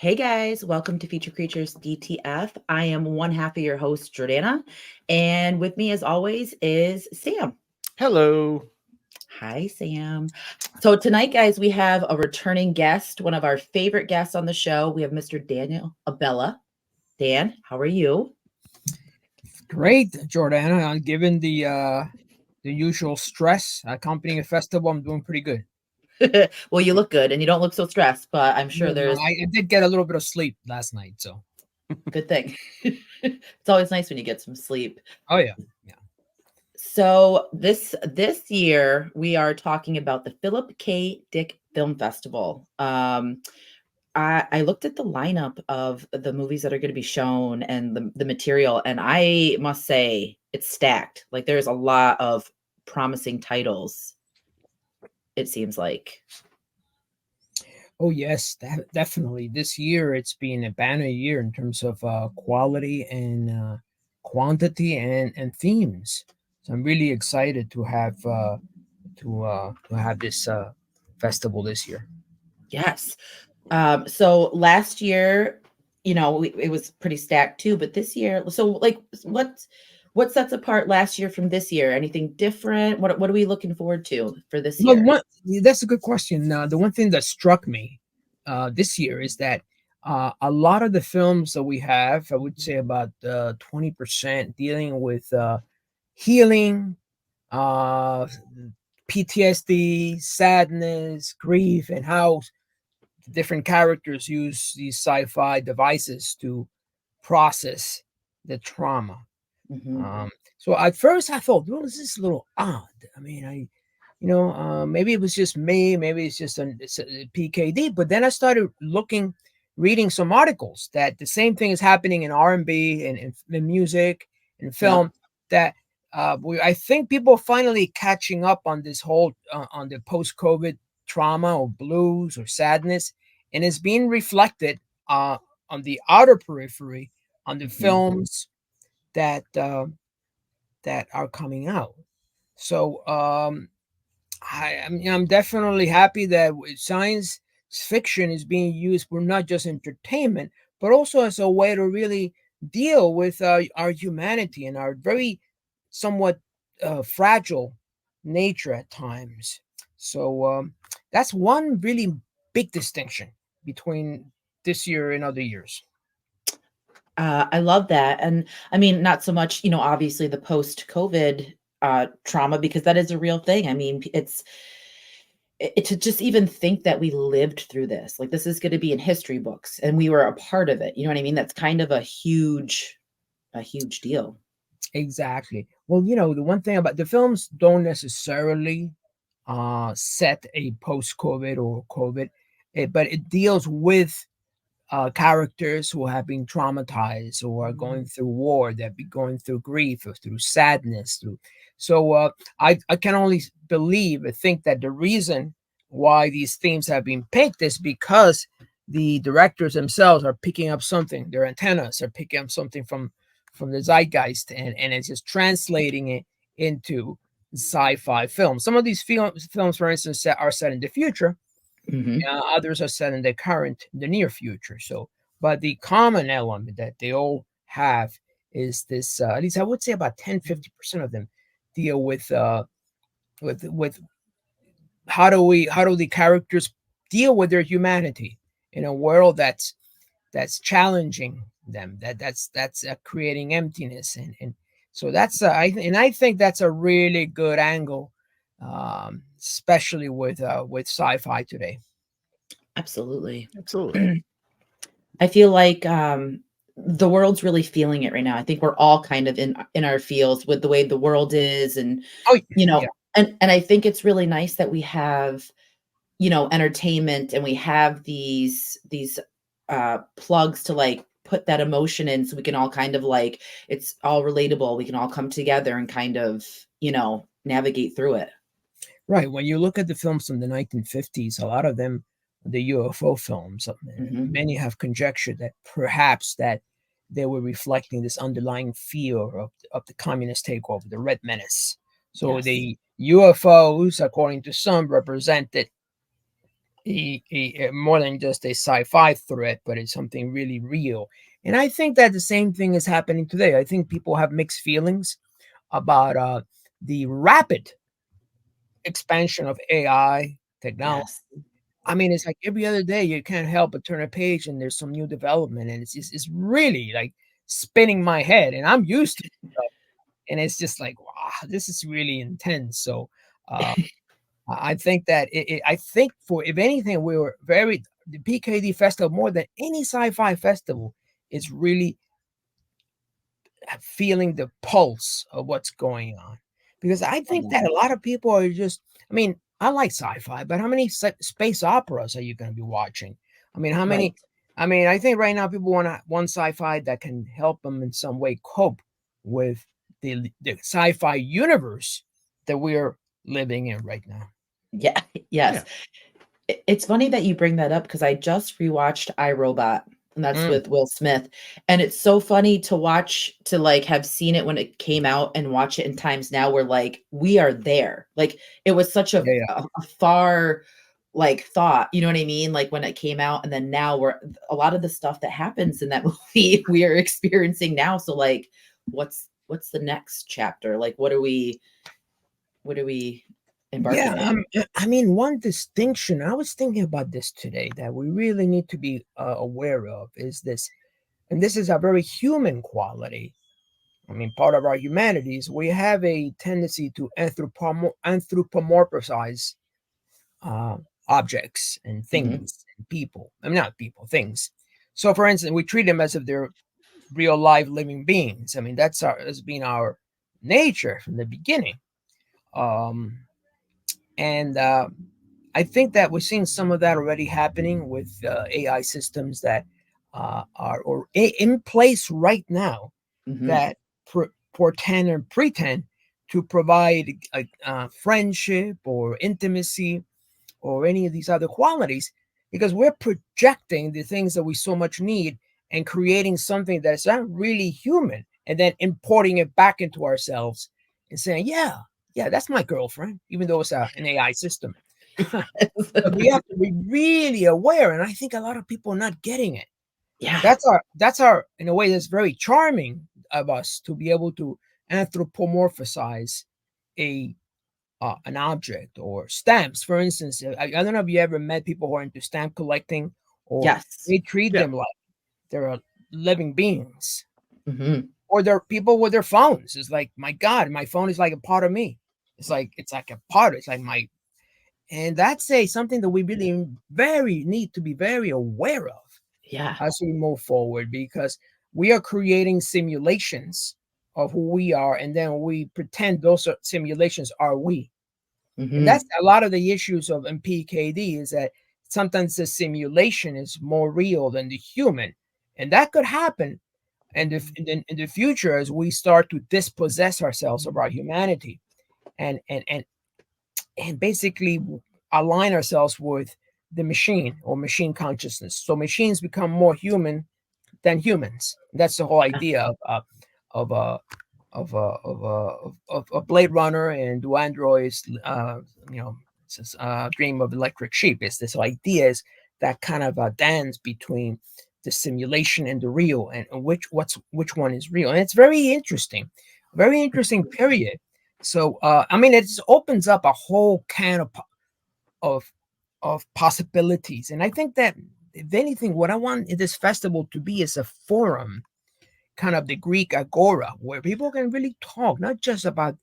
Hey guys, welcome to Future Creatures DTF. I am one half of your host, Jordana, and with me as always is Sam. Hello. Hi, Sam. So tonight, guys, we have a returning guest, one of our favorite guests on the show. We have Mr. Daniel Abella. Dan, how are you? Great, Jordana. Given the usual stress accompanying a festival, I'm doing pretty good. Well, you look good and you don't look so stressed, but I'm sure No, there's I did get a little bit of sleep last night, so good thing. It's always nice when you get some sleep. oh yeah, yeah. So this year we are talking about the Philip K. Dick Film Festival. I looked at the lineup of the movies that are going to be shown and the material, and I must say it's stacked. Like there's a lot of promising titles. It seems like. Oh yes, definitely. This year it's been a banner year in terms of quality and quantity and themes. So I'm really excited to have this festival this year. Yes. So last year, it was pretty stacked too, but this year, so like what sets apart last year from this year? Anything different? What are we looking forward to for this Well, year? that's a good question. The one thing that struck me this year is that a lot of the films that we have, I would say about 20%, dealing with healing, uh, PTSD, sadness, grief, and how different characters use these sci-fi devices to process the trauma. Mhm. So at first I thought, well, this is a little odd. I mean, maybe it was just me, maybe it's a PKD. But then I started reading some articles that the same thing is happening in R&B and in music and Yep. film. That I think people are finally catching up on this whole on the post-COVID trauma or blues or sadness, and it's being reflected on the outer periphery on the Mhm. films that that are coming out. So I'm definitely happy that science fiction is being used for not just entertainment, but also as a way to really deal with our humanity and our very somewhat fragile nature at times. So that's one really big distinction between this year and other years. I love that. And I mean, not so much, obviously the post-COVID trauma, because that is a real thing. I mean, to just even think that we lived through this, like this is going to be in history books and we were a part of it. You know what I mean? That's kind of a huge deal. Exactly. Well, the one thing about the films don't necessarily set a post-COVID or COVID, but it deals with characters who have been traumatized or are going Mhm. through war, that be going through grief or through sadness. So I can only believe and think that the reason why these themes have been picked is because the directors themselves are picking up something. Their antennas are picking up something from the zeitgeist, and it's just translating it into sci-fi films. Some of these films, for instance, are set in the future. Mhm. Others are set in the near future. So, but the common element that they all have is this. At least I would say about 10-50% of them deal with how do the characters deal with their humanity in a world that's challenging them, that's creating emptiness, and so that's I think that's a really good angle, especially with sci-fi today. Absolutely. Absolutely. I feel like the world's really feeling it right now. I think we're all kind of in our fields with the way the world is, and Oh you yeah. know, and I think it's really nice that we have entertainment and we have these plugs to like put that emotion in so we can all kind of like it's all relatable. We can all come together and kind of navigate through it. Right. When you look at the films from the 1950s, a lot of them, the UFO films, Hmm. many have conjectured that perhaps that they were reflecting this underlying fear of the communist takeover, the Red Menace. So Yes. the UFOs, according to some, represented more than just a sci-fi threat, but it's something really real. And I think that the same thing is happening today. I think people have mixed feelings about the rapid expansion of AI technology. Yes. I mean, it's like every other day you can't help but turn a page and there's some new development, and it's really like spinning my head, and I'm used to it, and it's just like, wow, this is really intense. So uh, I think that I think for if anything, we were very the PKD festival more than any sci-fi festival is really feeling the pulse of what's going on, because I Love think that. that a lot of people are just. I mean, I like sci-fi, but how many space operas are you going to be watching? I mean, how Right. many? I mean, I think right now people want one sci-fi that can help them in some way cope with the sci-fi universe that we're living in right now. Yeah. Yeah. Yes. It's funny that you bring that up because I just rewatched iRobot, and that's Mm, with Will Smith. And it's so funny to watch, to like have seen it when it came out and watch it in times now where like we are there. Like it was such yeah, yeah. a far like thought, you know what I mean? Like when it came out, and then now we're a lot of the stuff that happens in that movie we are experiencing now. So like what's the next chapter? Like what are we Yeah, embarking on? I mean, one distinction I was thinking about this today that we really need to be aware of is this, and this is a very human quality. I mean, part of our humanity is we have a tendency to anthropomorphize uh, objects and Mhm. things and people. I mean, not people, things. So, for instance, we treat them as if they're real live living beings. I mean, has been our nature from the beginning. Um, and I think that we're seeing some of that already happening with AI systems that are in place right now Mhm. that portend or pretend to provide friendship or intimacy or any of these other qualities, because we're projecting the things that we so much need and creating something that's not really human, and then importing it back into ourselves and saying, yeah, that's my girlfriend, even though it's an AI system. But we have to be really aware, and I think a lot of people are not getting it. Yeah. That's our in a way that's very charming of us to be able to anthropomorphize a an object or stamps. For instance, I don't know if you ever met people who are into stamp collecting, or Yes. they treat Yeah. them like they're living beings, Mhm. or they're people with their phones. It's like, my God, my phone is like a part of me. It's like a part. It's like my, and that's a something that we really very need to be very aware of Yeah. as we move forward, because we are creating simulations of who we are, and then we pretend those simulations are we. And that's Mhm. a lot of the issues of MPKD, is that sometimes the simulation is more real than the human. And that could happen in the future as we start to dispossess ourselves of our humanity, and basically align ourselves with the machine or machine consciousness. So machines become more human than humans. That's the whole Yeah. idea of of Blade Runner and do androids, you know, Dream of Electric Sheep. Is this idea is that kind of a dance between the simulation and the real, and which one is real, and it's very interesting period. So I mean, it opens up a whole can of of possibilities, and I think that if anything, what I want this festival to be is a forum, kind of the Greek agora, where people can really talk, not just about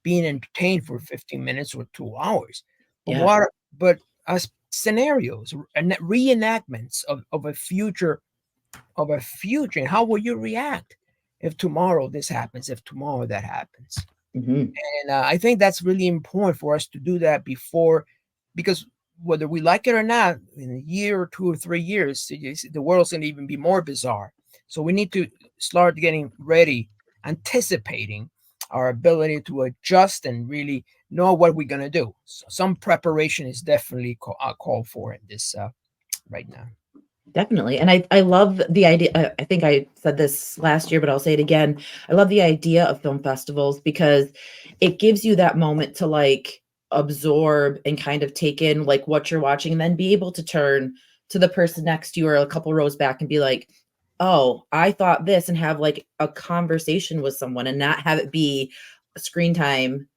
being entertained for 15 minutes or 2 hours, but Yeah. as scenarios and reenactments of a future, and how will you react if tomorrow this happens, if tomorrow that happens. Mhm. And I think that's really important for us to do that before, because whether we like it or not, in a year or 2 or 3 years, the world's going to even be more bizarre. So we need to start getting ready, anticipating our ability to adjust and really know what we're going to do. So some preparation is definitely called for in this right now. Definitely. And I love the idea. I think I said this last year, but I'll say it again. I love the idea of film festivals because it gives you that moment to like absorb and kind of take in like what you're watching, and then be able to turn to the person next to you or a couple rows back and be like, oh, I thought this, and have like a conversation with someone and not have it be screen time,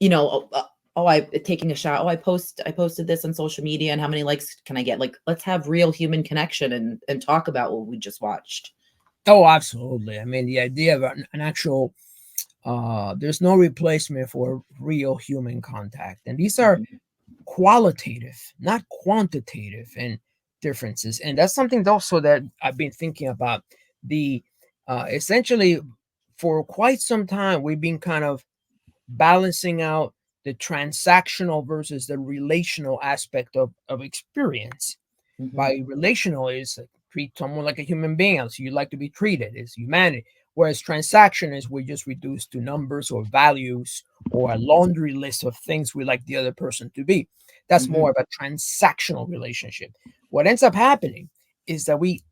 I taking a shot. Oh, I posted this on social media, and how many likes can I get? Like, let's have real human connection and talk about what we just watched. Oh, absolutely. I mean, the idea of an actual there's no replacement for real human contact, and these are Mhm. qualitative, not quantitative, and differences. And that's something also that I've been thinking about. The essentially, for quite some time, we've been kind of balancing out the transactional versus the relational aspect of experience. Mhm. By relational is treat someone like a human being as you like to be treated, is humanity. Whereas transaction is we just reduce to numbers or values or a laundry list of things we like the other person to be. That's Mhm. more of a transactional relationship. What ends up happening is that we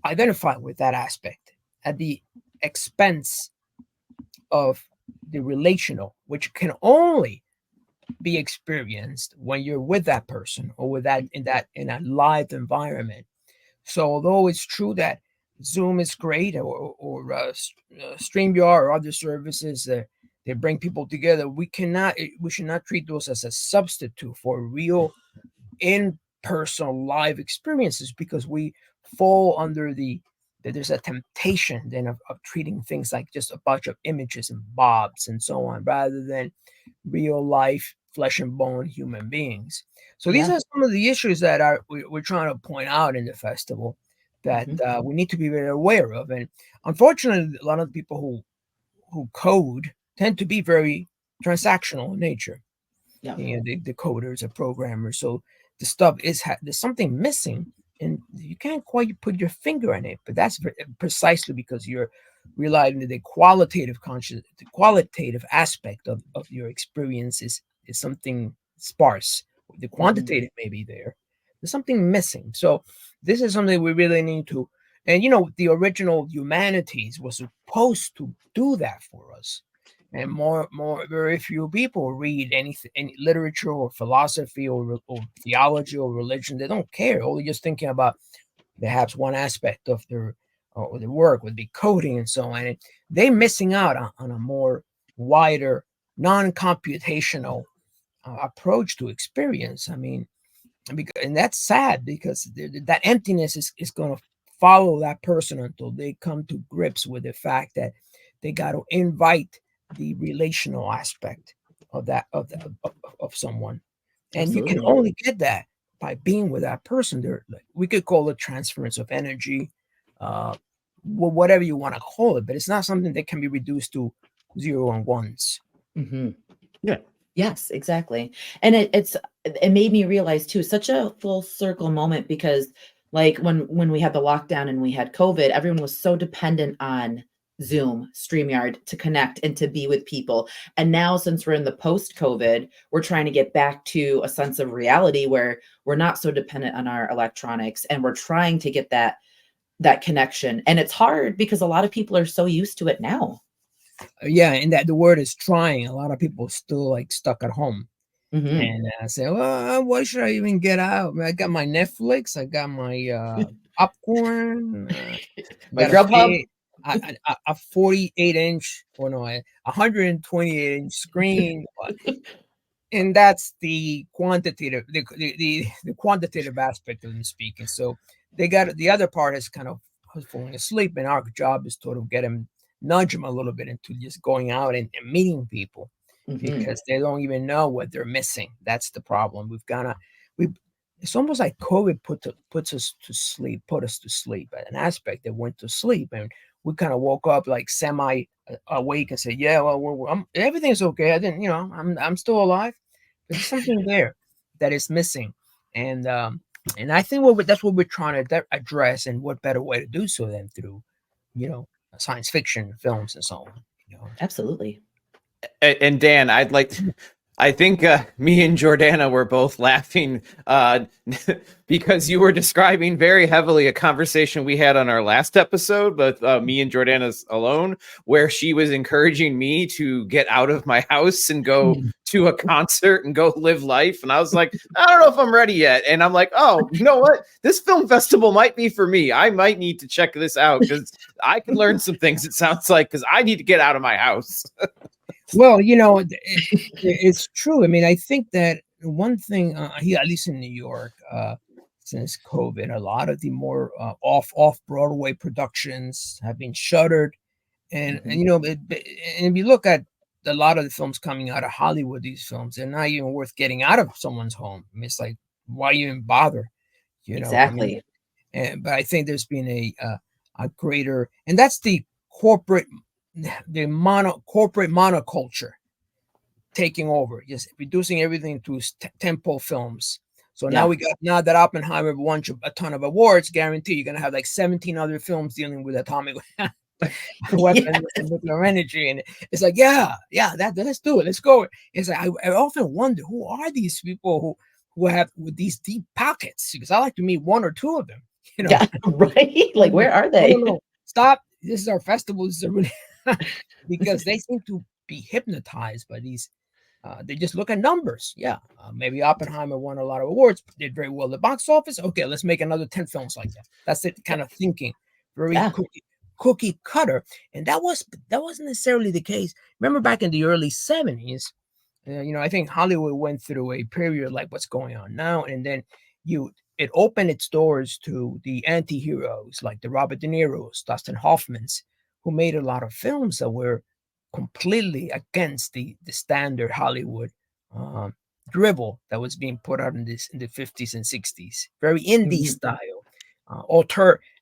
identify with that aspect at the expense of the relational, which can only be experienced when you're with that person or with in a live environment. So although it's true that Zoom is great or StreamYard or other services that they bring people together, we should not treat those as a substitute for real in-person live experiences, because we fall under that there's a temptation then of treating things like just a bunch of images and bobs and so on, rather than real life flesh and bone human beings. So these Yeah. are some of the issues that we're trying to point out in the festival that Mhm. we need to be very aware of. And unfortunately, a lot of the people who code tend to be very transactional in nature. Yeah. The coders, the programmers. So the stuff there's something missing, and you can't quite put your finger on it. But that's precisely because you're relying on the the qualitative aspect of your experience is something sparse. The Mhm. quantitative may be there. There's something missing. So this is something we really need to. And the original humanities was supposed to do that for us, and very few people read any literature or philosophy or theology or religion. They don't care. Only just thinking about perhaps one aspect of their work would be coding and so on. And they missing out on a more wider non-computational approach to experience. I mean, and that's sad because that emptiness is going to follow that person until they come to grips with the fact that they got to invite the relational aspect of that of someone, and you can Absolutely. only get that by being with that person. There, like, we could call it transference of energy, uh, whatever you want to call it, but it's not something that can be reduced to zero and ones. Mhm. Yeah. Yes, exactly. And it made me realize too, such a full circle moment, because like when we had the lockdown and we had COVID, everyone was so dependent on Zoom, StreamYard to connect and to be with people. And now since we're in the post-COVID, we're trying to get back to a sense of reality where we're not so dependent on our electronics, and we're trying to get that connection. And it's hard because a lot of people are so used to it now. Yeah, and that the word is trying. A lot of people still like stuck at home. Mhm. And I say, well, why should I even get out? I got my Netflix, I got my popcorn, I My got to Grubhub. pay a 48-inch, or no, a 128-inch screen. And that's the quantitative, the quantitative aspect of them speaking. So they got the other part is kind of falling asleep, and our job is to sort of nudge them a little bit into just going out and meeting people, Mhm. because they don't even know what they're missing. That's the problem. We. It's almost like COVID puts us to sleep, put us to sleep, an aspect that went to sleep, and we kind of woke up like semi awake and said, "Yeah, well, everything's okay. I didn't, I'm still alive." But there's something there that is missing, and I think that's what we're trying to address, and what better way to do so than through, you know, science fiction films and so on. Absolutely. And Dan, I'd like I think me and Jordana were both laughing because you were describing very heavily a conversation we had on our last episode with me and Jordana's alone, where she was encouraging me to get out of my house and go to a concert and go live life. And I was like, I don't know if I'm ready yet. And I'm like, oh, you know what? This film festival might be for me. I might need to check this out because I can learn some things, it sounds like, because I need to get out of my house. Well, it's true. I mean, I think that one thing here, at least in New York, since COVID, a lot of the more off Broadway productions have been shuttered, and if you look at a lot of the films coming out of Hollywood, these films, they're not even worth getting out of someone's home. I mean, it's like, why even bother? I mean, Exactly. but I think there's been a greater, and that's the corporate corporate monoculture taking over, just reducing everything to tempo films. So Yeah. now that Oppenheimer won a ton of awards, guarantee you're gonna have like 17 other films dealing with atomic weapons and nuclear energy, and it's like, let's do it, let's go. It's like I often wonder, who are these people who have with these deep pockets? Because I like to meet one or two of them. Yeah. Right. Like, where are No, they? stop. This is our festival. This is a really because they seem to be hypnotized by these. They just look at numbers. Yeah, maybe Oppenheimer won a lot of awards, did very well at the box office. Okay, let's make another 10 films like that. That's it kind of thinking. Very Yeah. cookie cutter. And that wasn't necessarily the case. Remember back in the early 70s, I think Hollywood went through a period like what's going on now, and then it opened its doors to the anti-heroes like the Robert De Niro's, Dustin Hoffman's, who made a lot of films that were completely against the standard Hollywood drivel that was being put out in the 50s and 60s. Very indie style.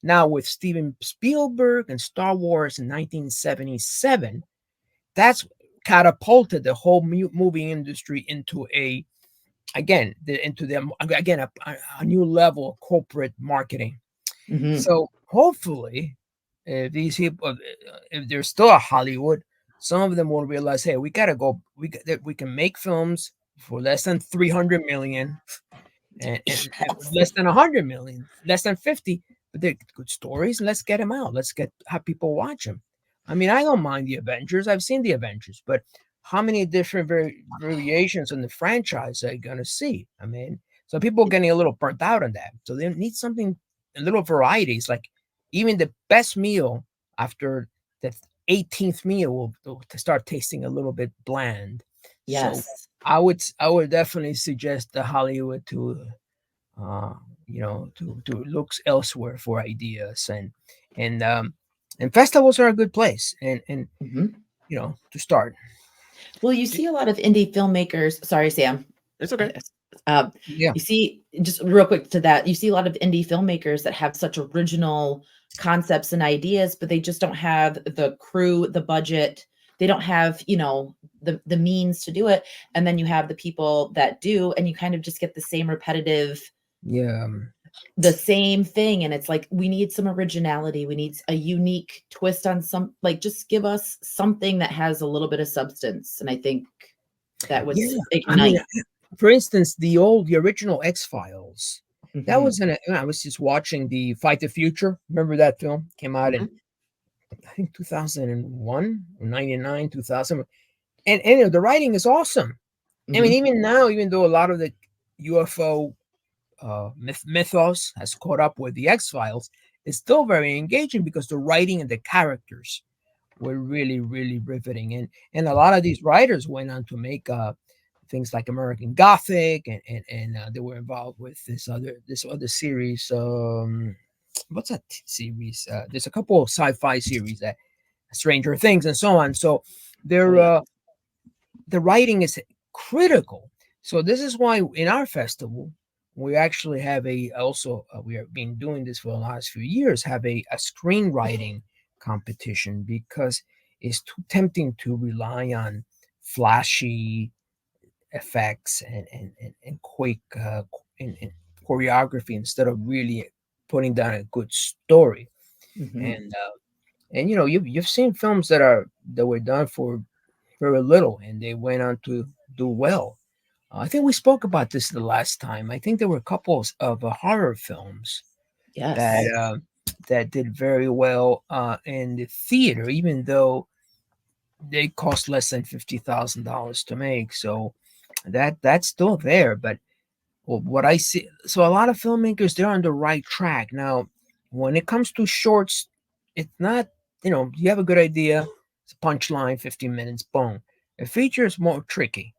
Now with Steven Spielberg and Star Wars in 1977, that's catapulted the whole movie industry into a new level of corporate marketing. So hopefully, if these people, if there's still a Hollywood, some of them will realize, hey, we gotta go. We can make films for less than 300 million, and less than 100 million, less than 50, but they're good stories. Let's get them out. Have people watch them. I mean, I don't mind the Avengers. I've seen the Avengers, but how many different variations on the franchise are you gonna see? I mean, so people are getting a little burnt out on that. So they need something, a little varieties. Like even the best meal after the 18th meal will start tasting a little bit bland. So Yes. I would definitely suggest the Hollywood to to looks elsewhere for ideas, and festivals are a good place and to start. Well, you see a lot of indie filmmakers. Sorry, Sam. It's okay. Yeah. You see, just real quick to that, you see a lot of indie filmmakers that have such original concepts and ideas, but they just don't have the crew, the budget. They don't have, the means to do it. And then you have the people that do, and you kind of just get the same repetitive, Yeah. the same thing. And it's like, we need some originality. We need a unique twist on just give us something that has a little bit of substance. And I think that would I mean, ignite. for instance, the original X-Files. That was I was just watching the Fight the Future. Remember that film? Came out in I think 2001 or 99, 2000. And the writing is awesome. I mean, even now, even though a lot of the UFO mythos has caught up with the X-Files, it's still very engaging because the writing and the characters were really, really riveting. And a lot of these writers went on to make things like American Gothic, and they were involved with this other series. What's that series? There's a couple of sci-fi series that Stranger Things and so on. So they're the writing is critical. So this is why in our festival we actually have we have been doing this for the last few years, have a screenwriting competition, because it's too tempting to rely on flashy effects and quick and choreography instead of really putting down a good story. And you've seen films that were done for very little, and they went on to do well. I think we spoke about this the last time. I think there were couples of horror films that Yes. that did very well in the theater, even though they cost less than $50,000 to make. So that's still there. But what I see, so a lot of filmmakers, they're on the right track now. When it comes to shorts, it's not, you have a good idea, it's a punchline, 15 minutes, boom. A feature is more tricky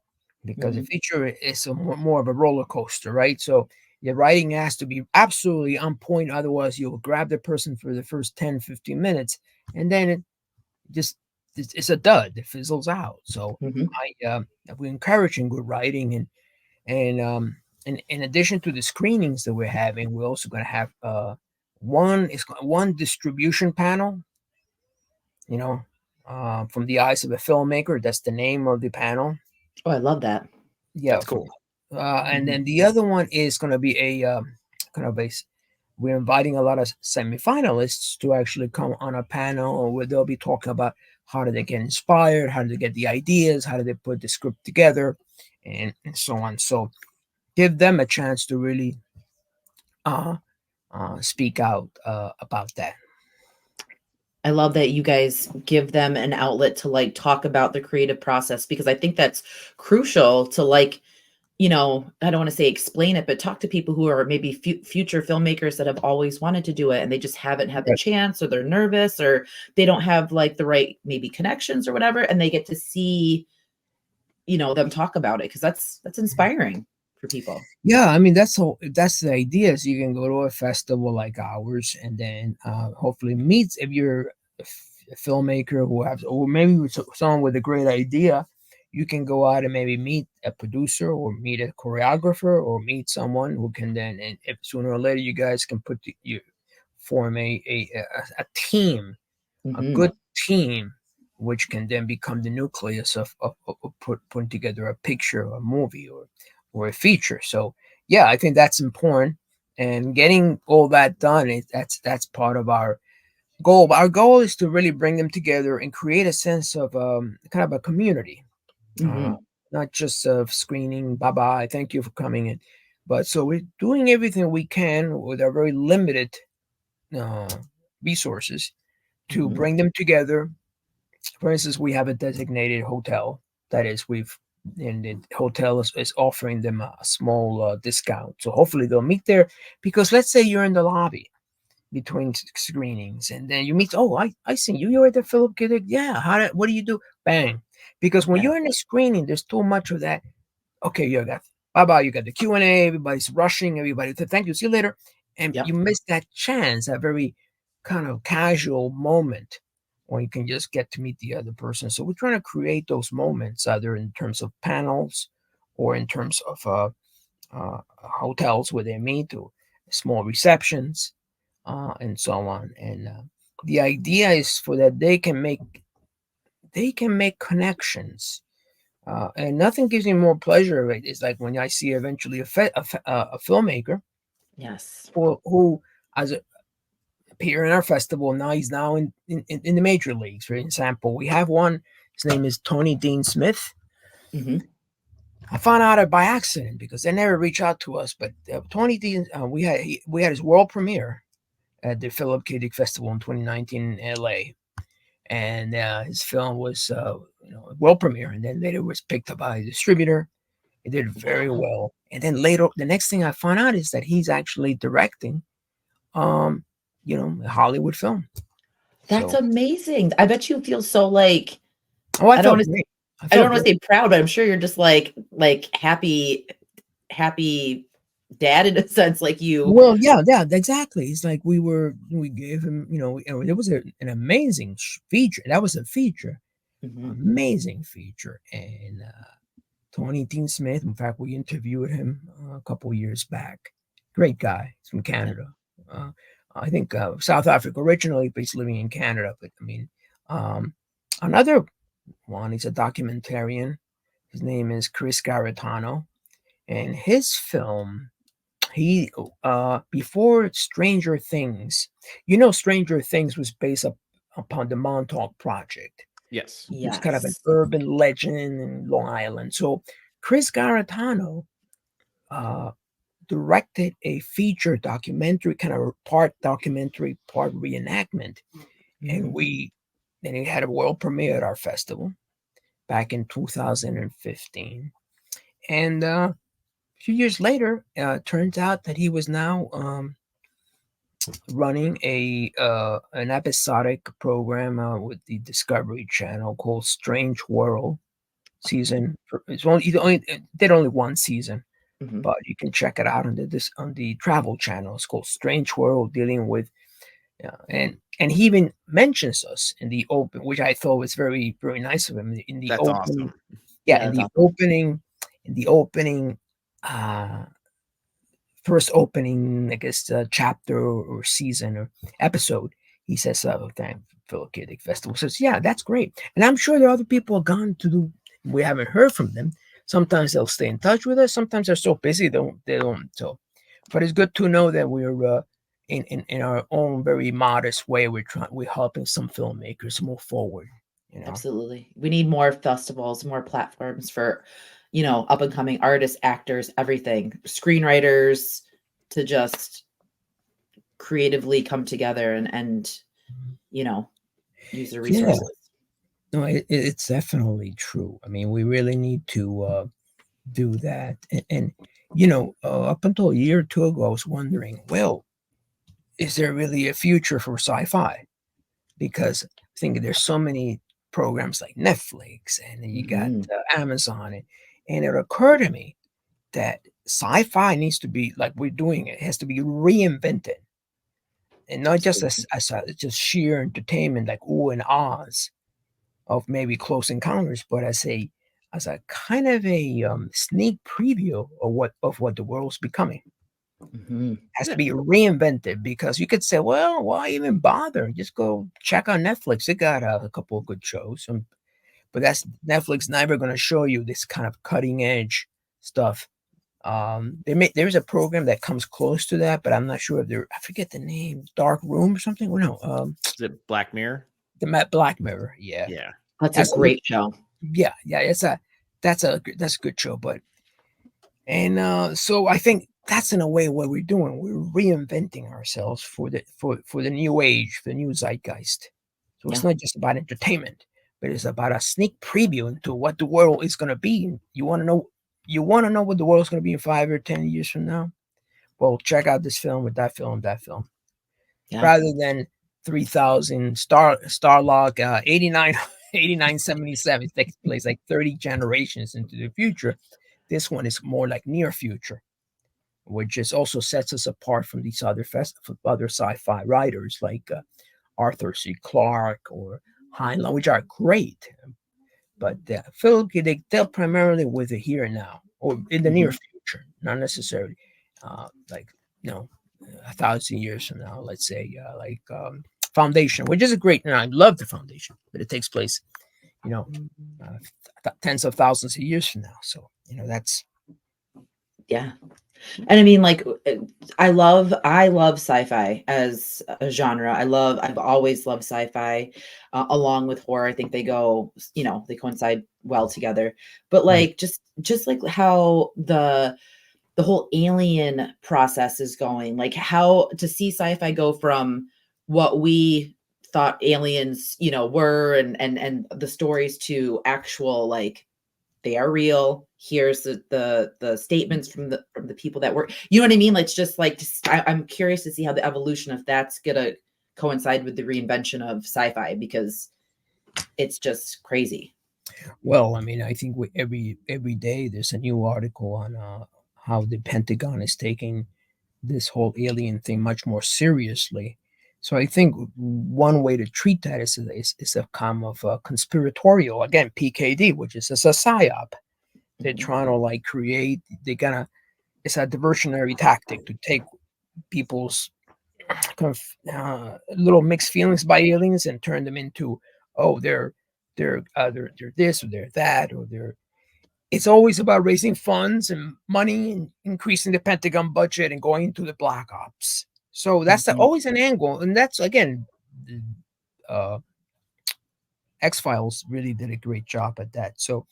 because a Mhm. feature is more of a roller coaster, right? So your writing has to be absolutely on point, otherwise you'll grab the person for the first 10, 15 minutes, and then it just it's a dud, it fizzles out. So Mhm. we're encouraging good writing, and in addition to the screenings that we're having, we're also going to have one distribution panel, you know, from the eyes of a filmmaker. That's the name of the panel. Oh, I love that. Yeah, That's cool. and Mhm. then the other one is going to be a kind of a. We're inviting a lot of semifinalists to actually come on a panel where they'll be talking about how do they get inspired, how do they get the ideas, how do they put the script together, and so on. So give them a chance to really uh, speak out about that. I love that you guys give them an outlet to like talk about the creative process, because I think that's crucial to like, I don't want to say explain it, but talk to people who are maybe future filmmakers that have always wanted to do it and they just haven't had the Right. chance, or they're nervous, or they don't have like the right maybe connections or whatever, and they get to see, them talk about it, because that's inspiring for people. Yeah, I mean that's the idea. Is you can go to a festival like ours, and then hopefully meet if you're a filmmaker who has, or maybe someone with a great idea. You can go out and maybe meet a producer or meet a choreographer or meet someone who can then, and if sooner or later you guys can you form a team, a Hmm. good team, which can then become the nucleus of putting together a picture, a movie, or a feature. So yeah, I think that's important, and getting all that done that's part of our goal. But our goal is to really bring them together and create a sense of kind of a community, uh, Hmm. not just of screening. Bye bye, thank you for coming in. But so we're doing everything we can with our very limited uh, resources to Hmm. bring them together. For instance, we have a designated hotel that is we've and the hotel is offering them a small discount. So hopefully they'll meet there, because let's say you're in the lobby between screenings and then you meet, oh, I see you, you're at the Philip K. Dick. Yeah, what do you do? Bang. Because when Yeah. you're in a screening, there's too much of that. Okay, you got bye bye. You got the Q&A. Everybody's rushing. Everybody, thank you. See you later. And Yep. you miss that chance, that very kind of casual moment when you can just get to meet the other person. So we're trying to create those moments, either in terms of panels or in terms of hotels where they meet, or small receptions, and so on. And the idea is for that they can make connections, and nothing gives me more pleasure. Right? It's like when I see eventually a filmmaker Yes. who as a appear in our festival. Now he's now in the major leagues. For example, we have one. His name is Tony Dean Smith. Hmm. I found out it by accident because they never reach out to us. But Tony Dean, we had his world premiere at the Philip K. Dick Festival in 2019 in L.A. And his film was world premiere, and then later was picked up by a distributor. It did very Wow. well. And then later, the next thing I found out is that he's actually directing, um, a Hollywood film. That's So, amazing. I bet you feel so like, oh, I I don't felt want to great. I I don't felt want great. to say proud, but I'm sure you're just like happy dad in a sense, like you. Well, yeah, yeah, exactly. It's like we gave him, it was an amazing feature. That was a feature, Mhm. amazing feature. And Tony Dean Smith, in fact, we interviewed him a couple years back. Great guy. He's from Yeah. Canada. Uh, I think South Africa originally, but he's living in Canada. But I mean, um, another one, he's a documentarian. His name is Chris Garitano. And his film, he before Stranger Things, Stranger Things was based upon the Montauk Project. Yes. It was kind of an Yes. urban legend in Long Island. So Chris Garatano directed a feature documentary, kind of part documentary, part reenactment, and it had a world premiere at our festival back in 2015. And a few years later, turns out that he was now running an episodic program with the Discovery Channel called Strange World. It's only did only one season, but you can check it out on the Travel Channel. It's called Strange World, dealing with and he even mentions us in the open, which I thought was very, very nice of him. In the That's opening, awesome. yeah, in the opening, first opening, I guess, chapter or season or episode, he says, "Thank Philip K. Dick Festival." Says, "Yeah, that's great," and I'm sure there are other people gone to do. We haven't heard from them. Sometimes they'll stay in touch with us. Sometimes they're so busy they don't. So, but it's good to know that we're in our own very modest way, we're helping some filmmakers move forward. Absolutely. We need more festivals, more platforms for, up and coming artists, actors, everything, screenwriters to just creatively come together and use their resources. No, it's definitely true. I mean, we really need to do that. And up until a year or two ago, I was wondering, well, is there really a future for sci-fi? Because I think there's so many programs like Netflix and you got Amazon, and it occurred to me that sci-fi needs to be like we're doing it has to be reinvented, and not just as just sheer entertainment like ooh and ahs of maybe Close Encounters, but as a kind of a sneak preview of what the world's becoming. Has to be reinvented, because you could say, well, why even bother? Just go check out Netflix. They got a couple of good shows, but that's Netflix never going to show you this kind of cutting edge stuff. There's a program that comes close to that, but I'm not sure if I forget the name, Dark Room or something. Well, no, is it Black Mirror? The Black Mirror, yeah, that's a great show. Yeah, that's a good show, but so I think that's in a way what we're doing. We're reinventing ourselves for the new age, for the new zeitgeist. So it's not just about entertainment, but it's about a sneak preview into what the world is going to be. You want to know what the world's going to be in 5 or 10 years from now? Well, check out this film with that film, rather than 3000 Starlog 8977 takes place like 30 generations into the future. This one is more like near future, which is also sets us apart from these other sci-fi writers like Arthur C. Clarke or Heinlein, which are great. But Phil, they dealt primarily with the here and now, or in the near future, not necessarily like 1,000 years from now. Let's say Foundation, which is a great, and I love the Foundation, but it takes place, tens of thousands of years from now. So that's and I mean, like, I love sci-fi as a genre. I've always loved sci-fi along with horror. I think they go, they coincide well together. But like, just like how the whole alien process is going, like how to see sci-fi go from what we thought aliens, were and the stories to actual, like, they are real. Here's the statements from the people that work. You know what I mean? Like, it's just like, I'm curious to see how the evolution of that's gonna coincide with the reinvention of sci-fi, because it's just crazy. Well, I mean, I think every day there's a new article on how the Pentagon is taking this whole alien thing much more seriously. So I think one way to treat that is a kind of conspiratorial, again, PKD, which is a psyop. They're trying to like create. It's a diversionary tactic to take people's kind of little mixed feelings by aliens and turn them into, oh, they're this or they're that or they're. It's always about raising funds and money and increasing the Pentagon budget and going into the black ops. So that's always an angle, and that's again, X-Files really did a great job at that. So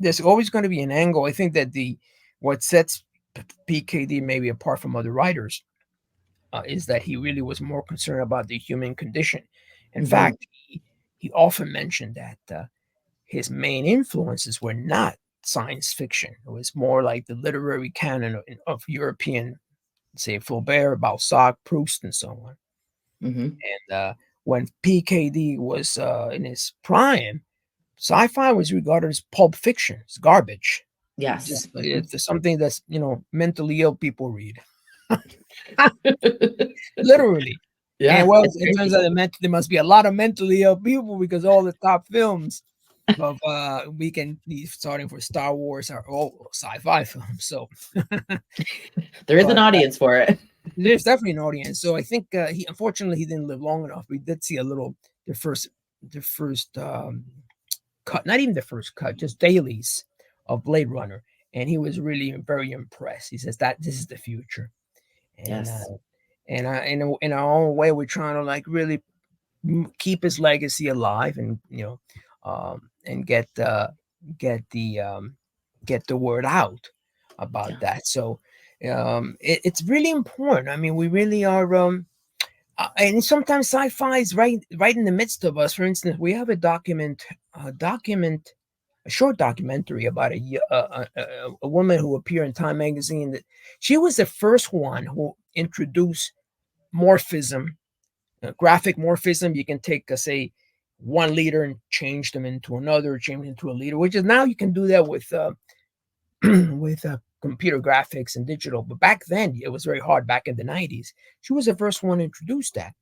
there's always going to be an angle. I think that what sets PKD maybe apart from other writers is that he really was more concerned about the human condition. In fact, he often mentioned that his main influences were not science fiction. It was more like the literary canon of European, say Flaubert, Balzac, Proust, and so on. And when PKD was in his prime, sci-fi was regarded as pulp fiction. It's garbage. Yes. It's something that's, mentally ill people read. Literally. Yeah. And well, it turns out there must be a lot of mentally ill people because all the top films of we can be starting for Star Wars are all sci-fi films. So there is an audience for it. There's definitely an audience. So I think he didn't live long enough. We did see the first cut, not even the first cut, just dailies of Blade Runner, and he was really very impressed. He says that this is the future. And, yes. And in our own way, we're trying to like really keep his legacy alive, and and get the word out about that. So it's really important. I mean, we really are. And sometimes sci-fi is right in the midst of us. For instance, we have a short documentary about a woman who appeared in Time magazine. That she was the first one who introduced morphism, graphic morphism. You can take, say, one leader and change them into another, change into a leader, which is now you can do that with with computer graphics and digital. But back then, it was very hard. Back in the 90s, she was the first one to introduce that.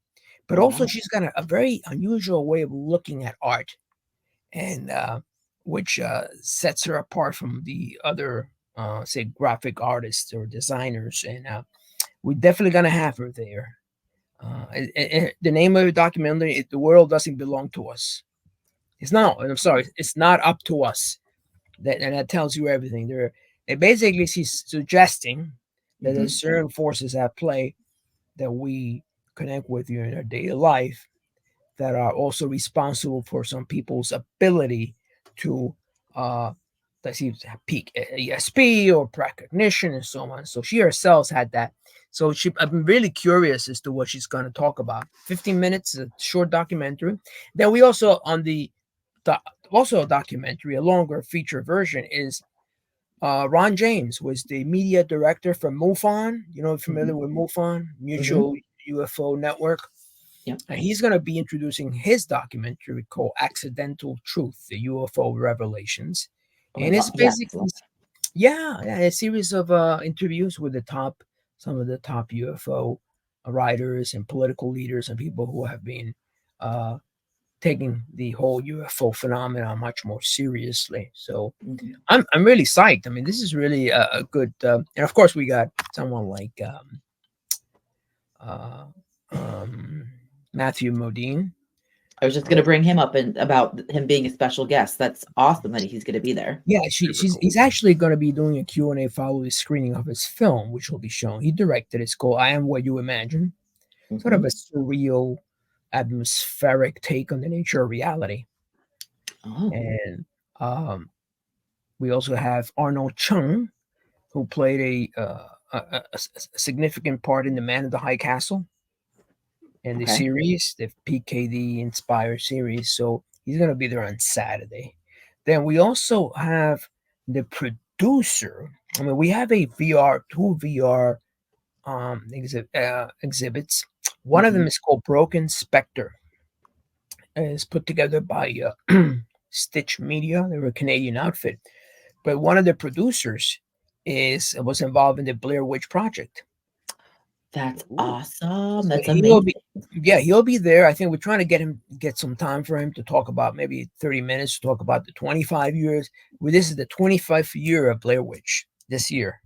But also, she's got a very unusual way of looking at art, and which sets her apart from the other, say, graphic artists or designers. And we're definitely going to have her there. The name of the documentary, The World Doesn't Belong to Us. It's not, I'm sorry, it's not up to us. And that tells you everything. Basically, she's suggesting that there's certain forces at play that we connect with you in our daily life that are also responsible for some people's ability to peak ESP or precognition and so on. So she herself had that. So I'm really curious as to what she's going to talk about. 15 minutes, a short documentary. Then we also also a documentary, a longer feature version is Ron James was the media director for MUFON. Familiar with MUFON, Mutual UFO Network. Yeah. And he's going to be introducing his documentary called Accidental Truth, the UFO Revelations. And it's basically, a series of interviews with some of the top UFO writers and political leaders and people who have been taking the whole UFO phenomenon much more seriously. So I'm really psyched. I mean, this is really a good, and of course we got someone like Matthew Modine. I was just going to bring him up and about him being a special guest. That's awesome that he's going to be there. Yeah, he's actually going to be doing a Q&A following the screening of his film, which will be shown. He directed it. It's called I Am What You Imagine. Sort of a surreal, atmospheric take on the nature of reality. And we also have Arnold Chung, who played a significant part in The Man in the High Castle and the series, the PKD inspired series. So he's going to be there on Saturday. Then we also have the producer. I mean, we have two VR exhibits. One of them is called Broken Spectre. It's put together by Stitch Media. They were a Canadian outfit. But one of the producers was involved in the Blair Witch project. That's awesome. That's amazing. He'll be there. I think we're trying to get some time for him to talk about, maybe 30 minutes to talk about the 25 years. Well, this is the 25th year of Blair Witch this year.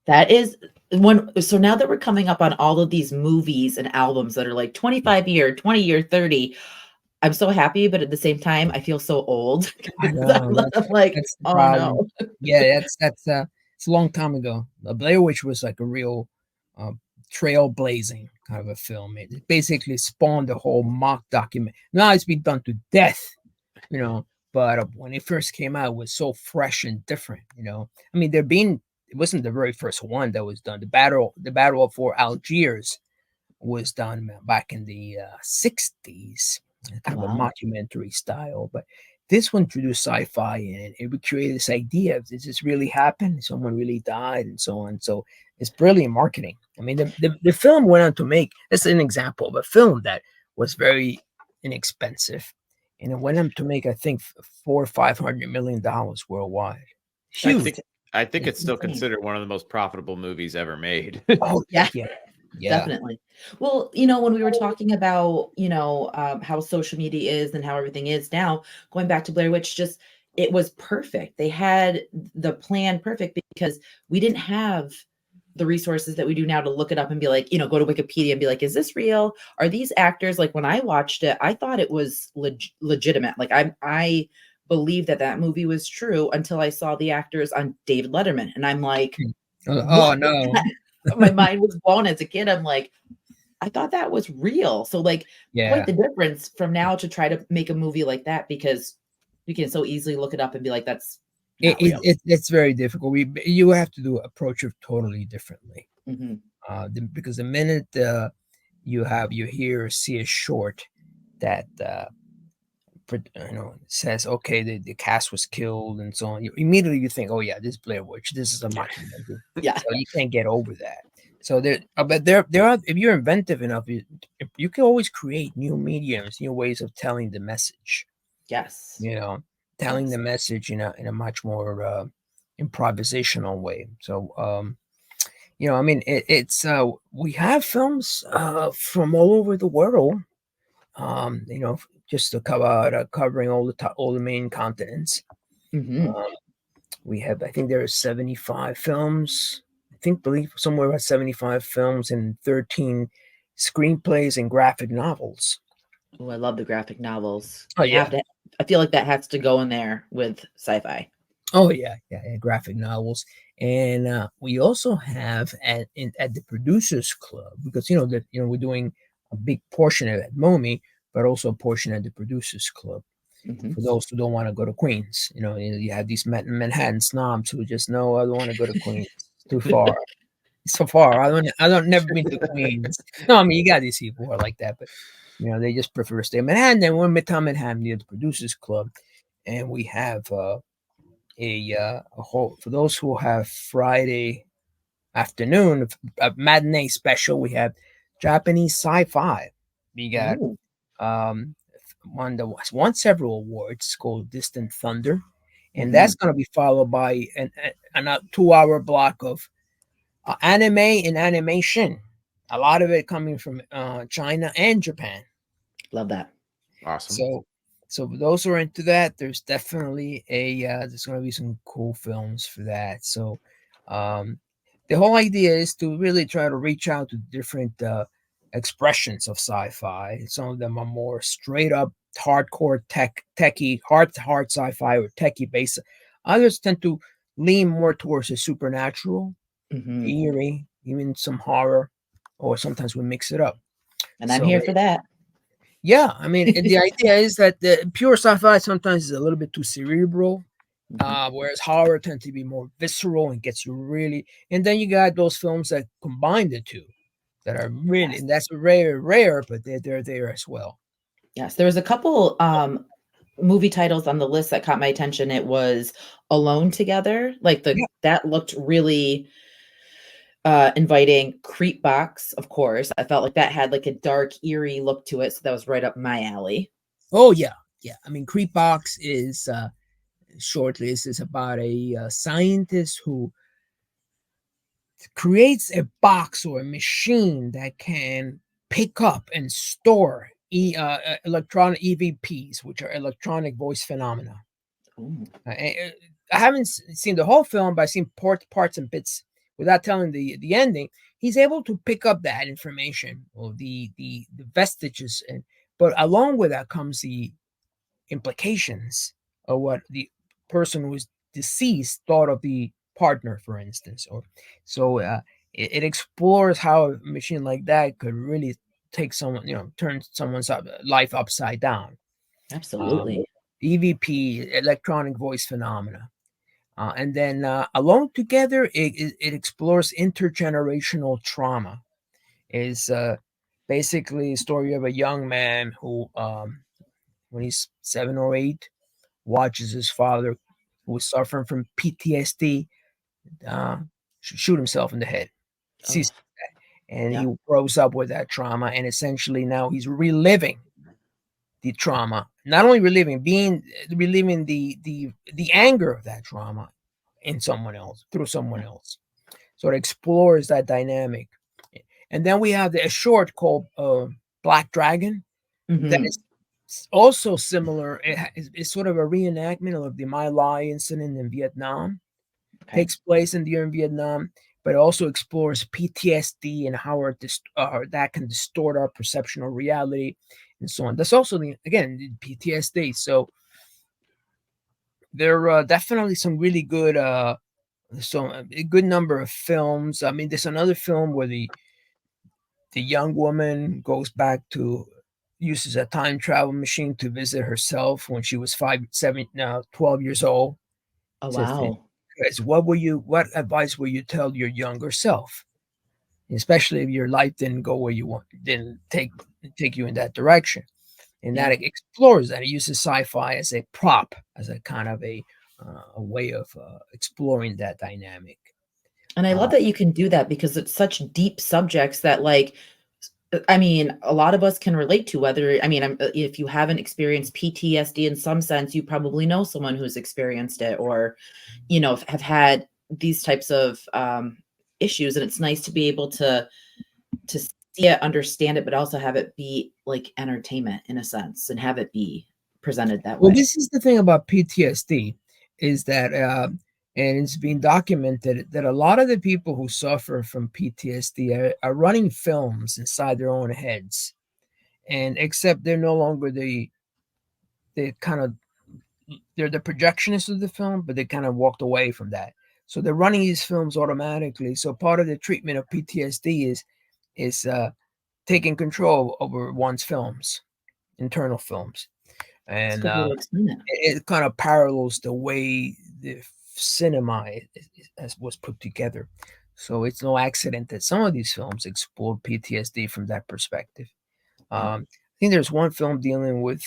That is one. So now that we're coming up on all of these movies and albums that are like 25 year, 20 year, 30, I'm so happy, but at the same time, I feel so old. I know. That's oh no. Yeah, it's a long time ago. Blair Witch was like a real trailblazing kind of a film. It basically spawned the whole mock document. Now it's been done to death, but when it first came out, it was so fresh and different. I mean, it wasn't the very first one that was done. The Battle for Algiers was done back in the 60s, kind of a Wow. mockumentary style. But this one introduced sci-fi, and it would create this idea of, did this really happen? Someone really died, and so on. So it's brilliant marketing. I mean, the film went on to make, that's an example of a film that was very inexpensive, and it went on to make, I think, $400 or $500 million worldwide. I Huge. think I think It's it's still insane. considered one of the most profitable movies ever made. Oh Yeah. yeah, yeah. Definitely. Well, when we were talking about, how social media is and how everything is now, going back to Blair Witch, just it was perfect. They had the plan perfect because we didn't have the resources that we do now to look it up and be like, go to Wikipedia and be like, is this real? Are these actors? Like when I watched it, I thought it was legitimate. Like I believed that movie was true until I saw the actors on David Letterman, and I'm like, Oh what? no. My mind was blown as a kid. I'm like, I thought that was real. So like quite Yeah. the difference from now to try to make a movie like that, because you can so easily look it up and be like, that's It, not it, real. it it's very difficult. You have to approach it totally differently. Hmm. Because the minute you hear or see a short that says, okay, the cast was killed and so on, immediately you think, oh yeah, this is Blair Witch, this is a mockumentary. Yeah. So you can't get over that. So there are, if you're inventive enough, you can always create new mediums, new ways of telling the message. Yes. Telling Yes. the message in a much more improvisational way. So I mean, it's we have films from all over the world. Just to covering all the main continents. Hmm. Um, we have, I think there are 75 films. Believe somewhere about 75 films and 13 screenplays and graphic novels. Oh, I love the graphic novels. Oh Have yeah. to. I feel like that has to go in there with sci-fi. Oh yeah, graphic novels, and we also have at the producers club, because that we're doing a big portion of it at MOMI, but also a portion at the producers club. Hmm. For those who don't want to go to Queens, you have these Manhattan snobs who just know, I don't want to go to Queens. It's too far. It's so far. I don't never been to Queens. No, I mean, you got these people who are like that, but they just prefer to stay in Manhattan. Then we're in Midtown Manhattan near the producers club, and we have a whole, for those who have Friday afternoon, a matinee special. We have Japanese sci-fi. We got Ooh. um one that won several awards, called Distant Thunder, and Hmm. that's going to be followed by a 2-hour block of anime and animation. A lot of it coming from China and Japan. Love that. Awesome. So for those who are into that, there's definitely there's going to be some cool films for that. So um, the whole idea is to really try to reach out to different expressions of sci-fi. Some of them are more straight up hardcore techie, hard sci-fi or techie based. Others tend to lean more towards the supernatural, Hmm. eerie, even some horror, or sometimes we mix it up. And I'm So here for that. yeah, I mean, the idea is that the pure sci-fi sometimes is a little bit too cerebral, Mhm. whereas horror tends to be more visceral and gets you really. And then you got those films that combine the two, that are really, Yes. and that's rare, but they're there as well. Yes. There was a couple movie titles on the list that caught my attention. It was Alone Together. Like Yeah. that looked really inviting. Creep Box, of course. I felt like that had like a dark, eerie look to it. So that was right up my alley. Oh yeah, yeah. I mean, Creepbox is shortly. This is about a scientist who creates a box or a machine that can pick up and store electronic EVPs, which are electronic voice phenomena. Ooh. I haven't seen the whole film, but I've seen parts and bits. Without telling the ending, he's able to pick up that information, or the vestiges, but along with that comes the implications of what the person who is deceased thought of the partner, for instance. Or so it explores how a machine like that could really take someone, turn someone's life upside down. Um, Absolutely. EVP, electronic voice phenomena. And then Alone Together, it explores intergenerational trauma. Is basically a story of a young man who, when he's 7 or 8, watches his father, who was suffering from PTSD, shoot himself in the head. Oh, And yeah. he grows up with that trauma, and essentially now he's reliving the trauma. Not only reliving the anger of that trauma in someone else, through someone else. So it explores that dynamic. And then we have a short called Black Dragon that Mhm. is also similar. It's sort of a reenactment of the My Lai incident in Vietnam. Okay. Takes place in Vietnam, but also explores PTSD and how that can distort our perception of reality and so on. That's also again PTSD. So there are definitely some really good a good number of films. I mean, there's another film where the young woman goes back to uses a time travel machine to visit herself when she was 5, 7, 12 years old. Oh, Says, wow. what advice will you tell your younger self? Especially if your life didn't go where you want, didn't take you in that direction. And Yeah. that explores that. It uses sci-fi as a prop, as a kind of a way of exploring that dynamic. And I love Uh, that you can do that because it's such deep subjects that, like, I mean, a lot of us can relate to, whether, I mean, if you haven't experienced PTSD in some sense, you probably know someone who's experienced it, or, have had these types of issues. And it's nice to be able to see it, understand it, but also have it be like entertainment in a sense, and have it be presented that well, way. this is the thing about PTSD, is that, and it's been documented that a lot of the people who suffer from PTSD are running films inside their own heads, and except they're no longer the kind of they're the projectionists of the film, but they kind of walked away from that. So they're running these films automatically. So part of the treatment of PTSD is taking control over one's films, internal films, It's a and good way to explain it. it kind of parallels the way the cinema was put together. So it's no accident that some of these films explore PTSD from that perspective. Yeah. I think there's one film dealing with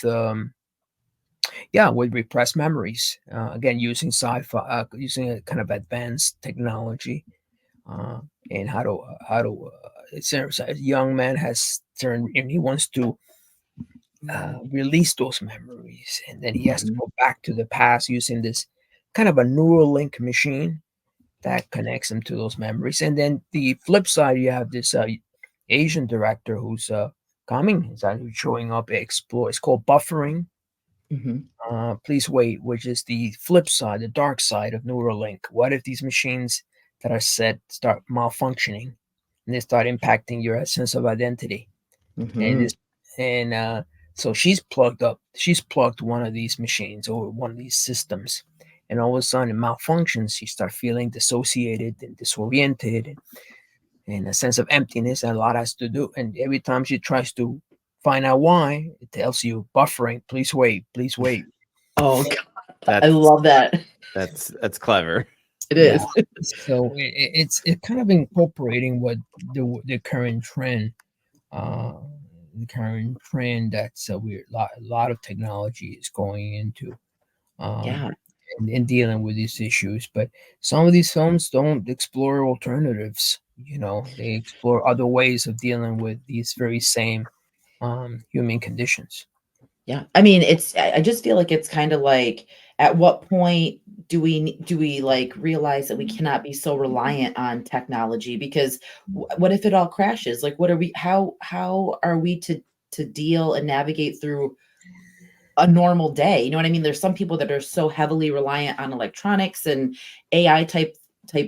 with repressed memories. Again, using sci-fi, using a kind of advanced technology, and it's a young man has turned and he wants to release those memories, and then he has to Mhm. go back to the past using this kind of a neural link machine that connects him to those memories. And then the flip side, you have this Asian director who's coming, he's actually showing up. Explore. It's called Buffering. Mhm. Please wait, which is the flip side, the dark side of Neuralink. What if these machines that are set start malfunctioning and they start impacting your sense of identity? And Mhm. this, and so she's plugged up. She's plugged one of these machines or one of these systems, and all of a sudden it malfunctions. She starts feeling dissociated and disoriented, and a sense of emptiness. And a lot has to do. And every time she tries to find out why, it tells you buffering. Please wait. Please wait. Oh, God, I That's love that. that's clever. It Yeah. is. So it's kind of incorporating what the current trend, uh, that's a lot of technology is going into, Yeah. in dealing with these issues. But some of these films don't explore alternatives. They explore other ways of dealing with these very same human conditions. Yeah. I mean, I just feel like it's kind of like, at what point do we like realize that we cannot be so reliant on technology? Because what if it all crashes? Like, what are we, how are we to deal and navigate through a normal day? You know what I mean? There's some people that are so heavily reliant on electronics and AI type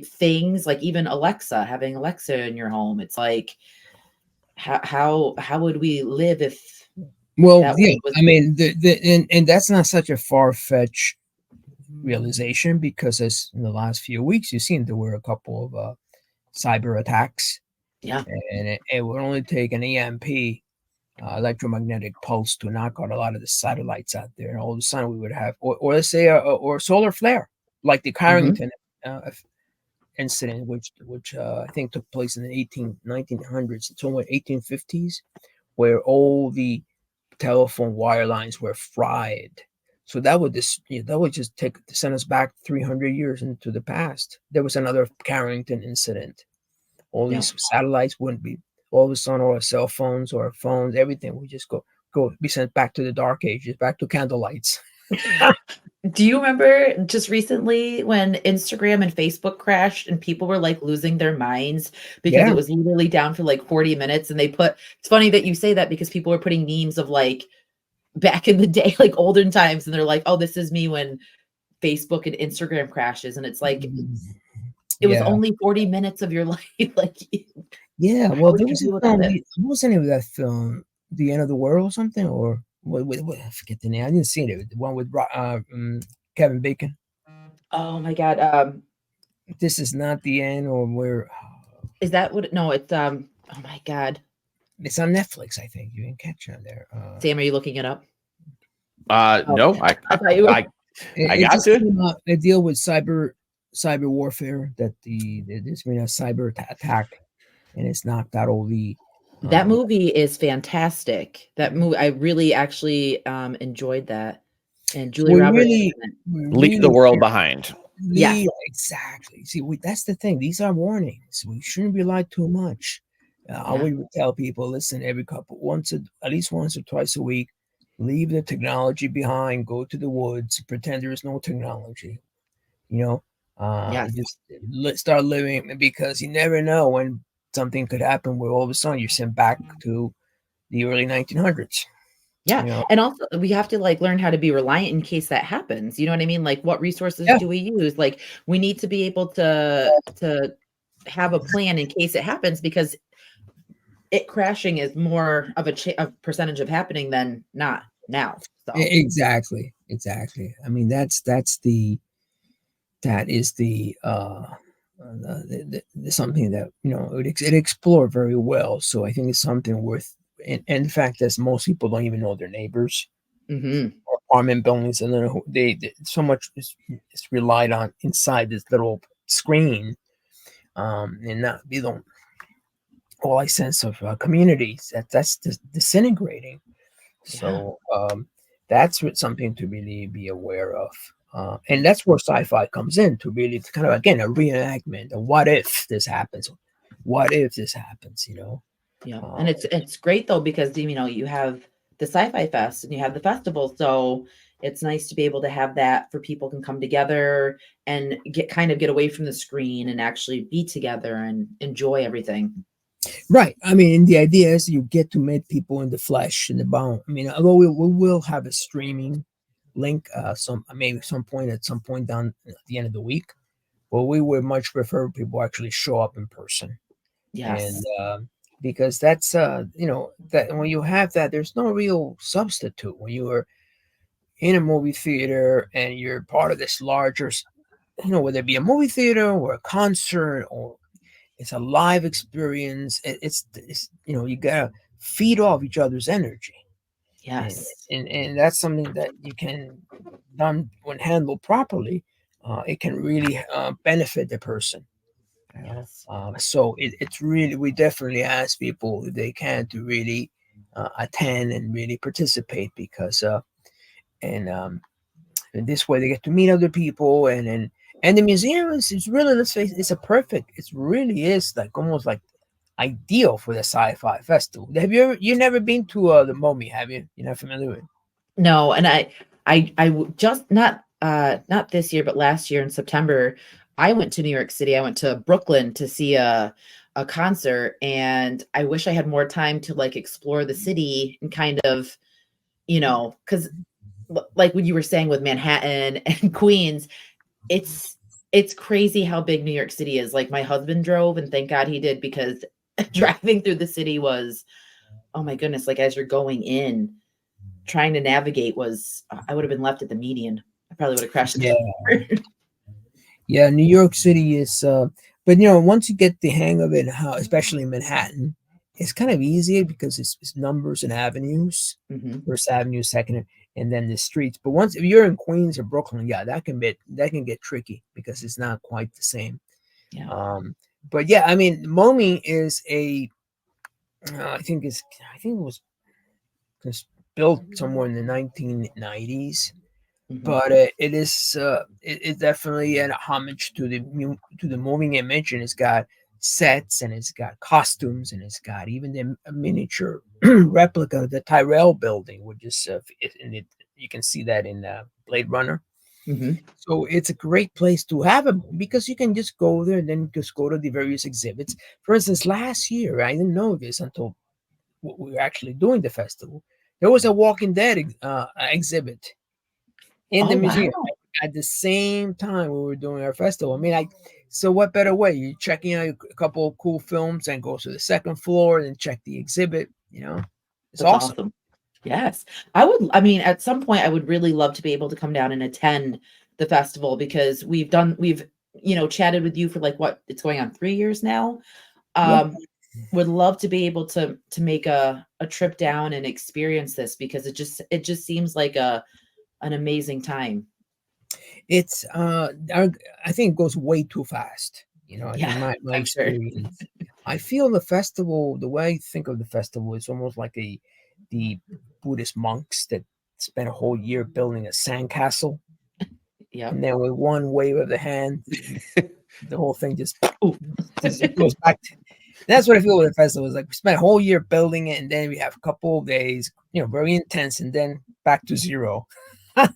things, like even Alexa, having Alexa in your home. It's like, how would we live if Well, that yeah, was I mean, and that's not such a far-fetched realization, because as in the last few weeks, you've seen there were a couple of cyber attacks, yeah. and it would only take an EMP electromagnetic pulse to knock out a lot of the satellites out there, and all of a sudden we would have, or let's say, or solar flare, like the Carrington incident, which I think took place in the 1900s, it's almost 1850s, where all the telephone wire lines were fried. So that would just send us back 300 years into the past. There was another Carrington incident. All these satellites wouldn't be, all of a sudden, all our cell phones or our phones, everything would just be sent back to the dark ages, back to candlelights. Do you remember just recently when Instagram and Facebook crashed and people were like losing their minds because it was literally down for like 40 minutes? And it's funny that you say that because people were putting memes of like back in the day, like olden times. And they're like, oh, this is me when Facebook and Instagram crashes. And it's like, it was only 40 minutes of your life. Like, well, there was what was the name of that film? The End of the World or something? Or what, I forget the name. I didn't see it. The one with Kevin Bacon. Oh my God. This is not the end, or where is that what? No, it's oh my God. It's on Netflix, I think. You can catch it there. Sam, are you looking it up? No, I got to. They deal with cyber warfare, that there's been a cyber attack, and it's knocked out all the. That movie is fantastic. That movie, I really actually enjoyed that. And Julia Roberts leave the world behind. Yeah, exactly. See, that's the thing. These are warnings. We shouldn't rely too much. We would tell people, listen, at least once or twice a week, leave the technology behind, go to the woods, pretend there is no technology. Just start living, because you never know when something could happen where all of a sudden you're sent back to the early 1900s. Yeah. And also we have to like learn how to be reliant in case that happens. You know what I mean? Like, what resources do we use? Like, we need to be able to have a plan in case it happens, because it crashing is more of a percentage of happening than not now. So. Exactly. I mean, that is the something that it explored very well. So I think it's something worth. And the fact that most people don't even know their neighbors, or apartment buildings, and then they so much is relied on inside this little screen, and not they don't. All I sense of communities that's disintegrating. So that's something to really be aware of. And that's where sci-fi comes in, to really kind of, again, a reenactment of what if this happens, Yeah. And it's great though, because you have the Sci-Fi Fest and you have the festival, so it's nice to be able to have that for people can come together and get away from the screen and actually be together and enjoy everything. Right. I mean, the idea is you get to meet people in the flesh, in the bone. I mean, although we will have a streaming link at some point down at the end of the week, but we would much prefer people actually show up in person. Yes. And because that's that when you have that, there's no real substitute when you are in a movie theater and you're part of this larger, whether it be a movie theater or a concert, or it's a live experience. It's you gotta feed off each other's energy. Yes. And that's something that you can, done when handled properly, it can really benefit the person. Yes. So it's really, we definitely ask people if they can to really attend and really participate, because in this way they get to meet other people, and the museum is really, let's face it, it really is like almost like ideal for the sci-fi festival. Have you never been to the MoMI? Have you? You're not familiar with it? No, and I just not this year, but last year in September, I went to New York City. I went to Brooklyn to see a concert, and I wish I had more time to like explore the city and kind of, because like what you were saying with Manhattan and Queens, it's crazy how big New York City is. Like, my husband drove, and thank God he did, because driving through the city was, oh my goodness, like as you're going in, trying to navigate was, I would have been left at the median. I probably would have crashed. Yeah, New York City is but once you get the hang of it, how especially in Manhattan, it's kind of easy because it's numbers and avenues. Hmm. First Avenue, second, and then the streets. But once if you're in Queens or Brooklyn, yeah, that can get tricky because it's not quite the same. Yeah. But yeah, I mean, Momi is I think it was built somewhere in the 1990s, Hmm. but it's definitely an homage to the moving image, and it's got sets and it's got costumes and it's got even the miniature replica of the Tyrell building, which is you can see that in Blade Runner. Hmm. So it's a great place to have it because you can just go there and then just go to the various exhibits. For instance, last year I didn't know this until we were actually doing the festival. There was a Walking Dead exhibit in the Oh, museum wow. at the same time we were doing our festival. I mean, so what better way? You checking out a couple of cool films and go to the second floor and check the exhibit. It's That's awesome. awesome. Yes. I mean, at some point I would really love to be able to come down and attend the festival because chatted with you for like what, it's going on 3 years now. Yeah. Would love to be able to make a trip down and experience this because it just seems like an amazing time. It's I think it goes way too fast. I think Yeah, my I'm sure. experience. I feel the festival, the way I think of the festival is almost like the Buddhist monks that spent a whole year building a sandcastle, Yep. and then with one wave of the hand, the whole thing just Ooh. goes back to. That's what I feel with the festival. Is like we spent a whole year building it, and then we have a couple of days, very intense, and then back to zero. I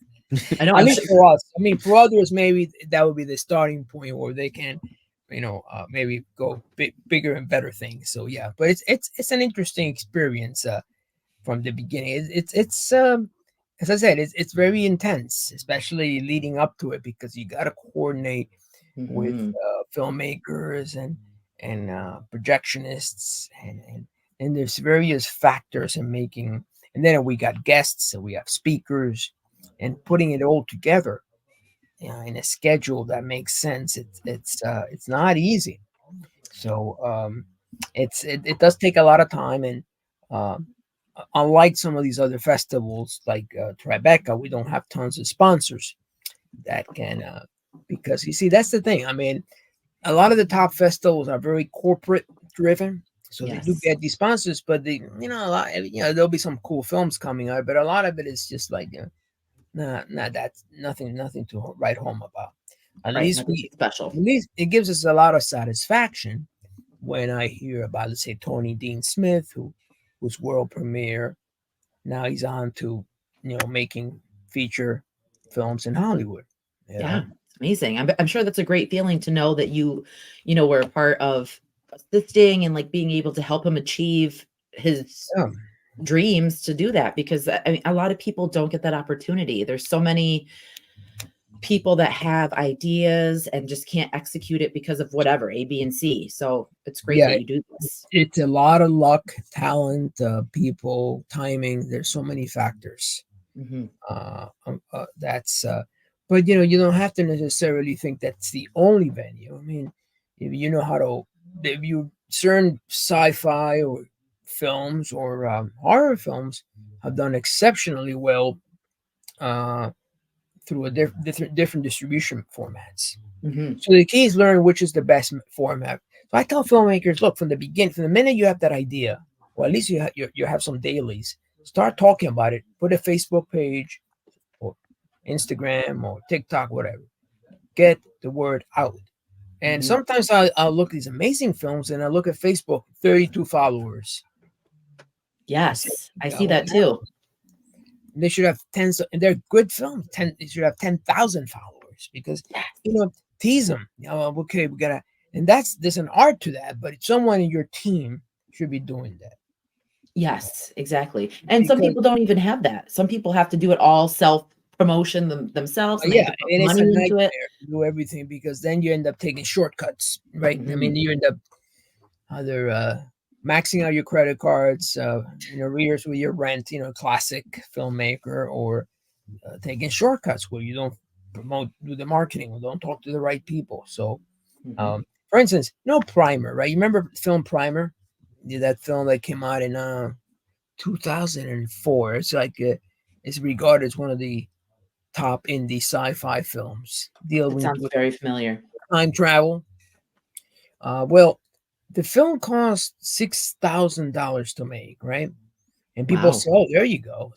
know, At I'm least sure. for us. I mean, for others, maybe that would be the starting point where they can, maybe go bigger and better things. So yeah, but it's an interesting experience from the beginning. It's as I said, it's very intense, especially leading up to it because you got to coordinate with Mhm. filmmakers and projectionists and there's various factors in making. And then we got guests and we have speakers and putting it all together in a schedule that makes sense. It's not easy. So it does take a lot of time, and um, unlike some of these other festivals like Tribeca, we don't have tons of sponsors that can because you see that's the thing. I mean, a lot of the top festivals are very corporate driven. So they do Yes. get these sponsors, but a lot, there'll be some cool films coming out, but a lot of it is just like, that's nothing to write home about. At Right. least Nothing special. it gives us a lot of satisfaction when I hear about, let's say, Tony Dean Smith, whose world premiere now he's on to, making feature films in Hollywood. You Yeah, know, it's amazing. I'm sure that's a great feeling to know that were a part of assisting and like being able to help him achieve his yeah, dreams to do that because I mean, a lot of people don't get that opportunity. There's so many people that have ideas and just can't execute it because of whatever A, B, and C. So it's great yeah. that you do this. It's a lot of luck, talent, people, timing. There's so many factors. Hmm. That's but you don't have to necessarily think that's the only venue. I mean, if you know how to, if you certain sci-fi or films or horror films have done exceptionally well uh, through a different distribution formats. Hmm. So the key is learn which is the best format. So I tell filmmakers, look, from the beginning, from the minute you have that idea, or at least you have some dailies, start talking about it. Put a Facebook page or Instagram or TikTok, whatever. Get the word out. And Hmm. sometimes I'll look at these amazing films and I look at Facebook, 32 followers. I say, Yes, I see well, that too. they should have 10, and they're good films. They should have 10,000 followers because, tease them. Okay, we gotta, and there's an art to that, but someone in your team should be doing that Yes, exactly. And some because, people don't even have that. Some people have to do it all self promotion themselves and they have yeah, to put and it's money a into it. nightmare to do everything because then you end up taking shortcuts, right? I Mhm. mean, you end up either maxing out your credit cards, arrears with your rent, classic filmmaker, or taking shortcuts where you don't do the marketing, or don't talk to the right people. So, Mhm. for instance, no Primer, right? You remember film Primer? that film that came out in 2004. It's like it's regarded as one of the top indie sci-fi films It dealing sounds with very familiar. time travel. Well, the film cost $6,000 to make, right? And people Wow. say, "Oh, there you go."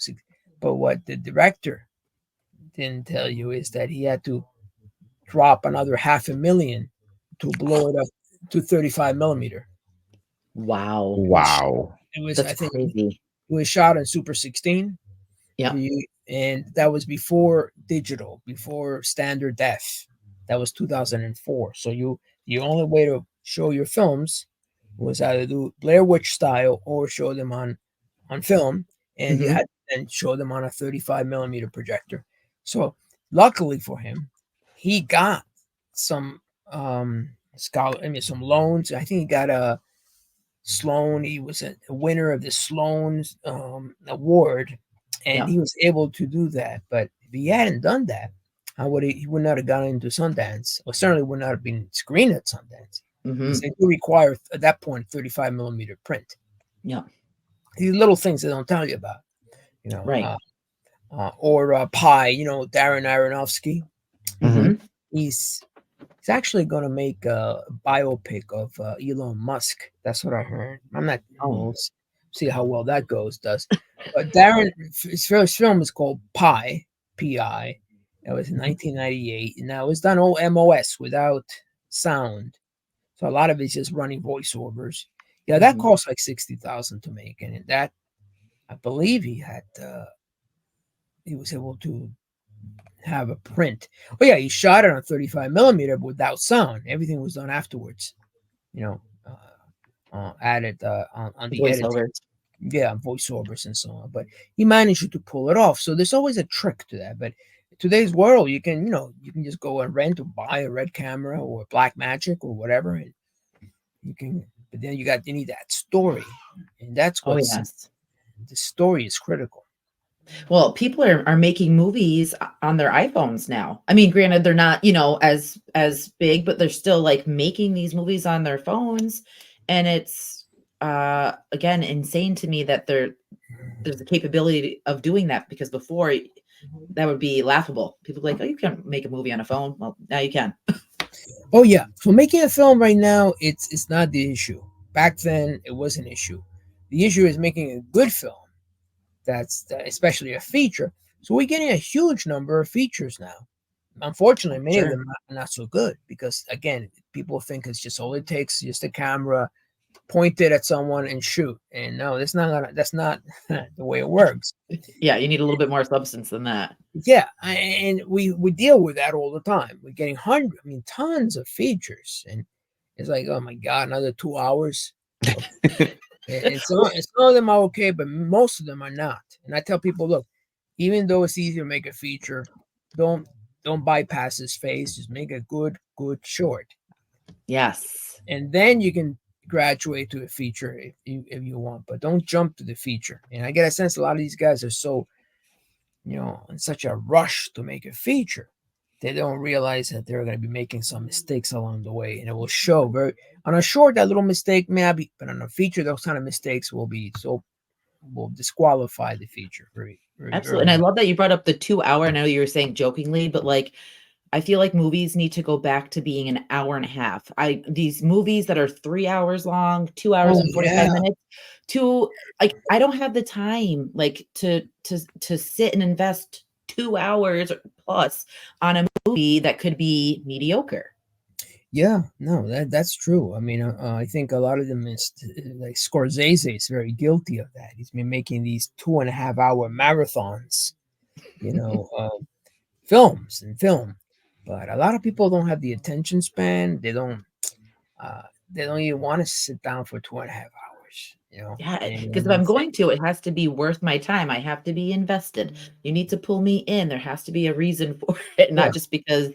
But what the director didn't tell you is that he had to drop another $500,000 to blow it up to 35 millimeter. Wow. Wow. It was, I That's think, crazy. it was shot on Super 16. Yeah. And that was before digital, before standard def. That was 2004. So the only way to show your films was either do Blair Witch style or show them on film, and you Mhm. had to then show them on a 35 millimeter projector. So luckily for him, he got some some loans. I think he got a Sloan. He was a winner of the Sloan award, and Yeah. he was able to do that. But if he hadn't done that, he would not have gone into Sundance, or certainly would not have been screened at Sundance, because Mhm. they do require at that point 35 millimeter print. Yeah. These little things they don't tell you about, Right. or Pi, Darren Aronofsky. Mhm. He's actually going to make a biopic of Elon Musk. That's what I heard. I'm not. Oh. We'll see how well that does. But Darren, his first film is called Pi, P-I. It was in 1998, and that was done all MOS without sound. So a lot of it's just running voiceovers. Yeah, that Mhm. cost like $60,000 to make, and that I believe he was able to have a print. Oh yeah, he shot it on 35 millimeter but without sound. Everything was done afterwards. Added on the editing. Voiceovers. Yeah, voiceovers and so on. But he managed to pull it off. So there's always a trick to that. But today's world, you can just go and rent or buy a red camera or Black Magic or whatever, and you can. But then you need that story, and that's Oh what's yes. the story is critical. Well, people are making movies on their iPhones now. I mean, granted, they're not, as big, but they're still like making these movies on their phones. And it's again insane to me that there's the capability of doing that, because before that would be laughable. People are like, oh, you can't make a movie on a phone. Well, now you can. Oh yeah, so making a film right now, it's not the issue. Back then, it was an issue. The issue is making a good film. That's especially a feature. So we're getting a huge number of features now. Unfortunately, many of Sure. them are not so good because, again, people think it's just all it takes, just a camera, point it at someone and shoot. And no, that's not the way it works. Yeah, you need a little bit more substance than that. Yeah, and we deal with that all the time. We're getting tons of features, and it's like, oh my god, another 2 hours. And some of them are okay, but most of them are not. And I tell people, look, even though it's easier to make a feature, don't bypass this phase. Just make a good short, Yes. and then you can graduate to a feature if you want. But don't jump to the feature. And I get a sense a lot of these guys are so, in such a rush to make a feature, they don't realize that they're going to be making some mistakes along the way, and it will show. On a short, that little mistake maybe, but on a feature, those kind of mistakes will disqualify the feature very, very Absolutely. And I early. love that you brought up the 2 hour. I know you were saying jokingly, but like, I feel like movies need to go back to being an hour and a half. These movies that are 3 hours long, 2 hours Oh and 45 yeah, minutes, I don't have the time like to sit and invest 2 hours plus on a movie that could be mediocre. yeah. No, that's true. I mean, I think a lot of them is like Scorsese is very guilty of that. He's been making these 2.5 hour marathons, you know, films and film. But a lot of people don't have the attention span. Uh, they don't even want to sit down for 2.5 hours. Yeah, because if And I'm going to, it has to be worth my time. I have to be invested. You need to pull me in. There has to be a reason for it, yeah, not just because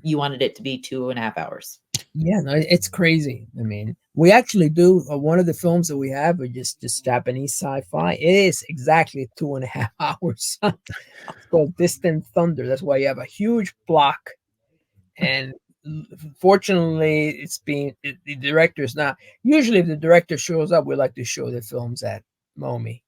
you wanted it to be 2.5 hours. yeah, no, it's crazy. I mean, we actually do one of the films that we have are just Japanese sci-fi. It is exactly 2.5 hours. It's called Distant Thunder. That's why you have a huge block and fortunately, the director's not. Usually, if the director shows up, we like to show the films at MOMI.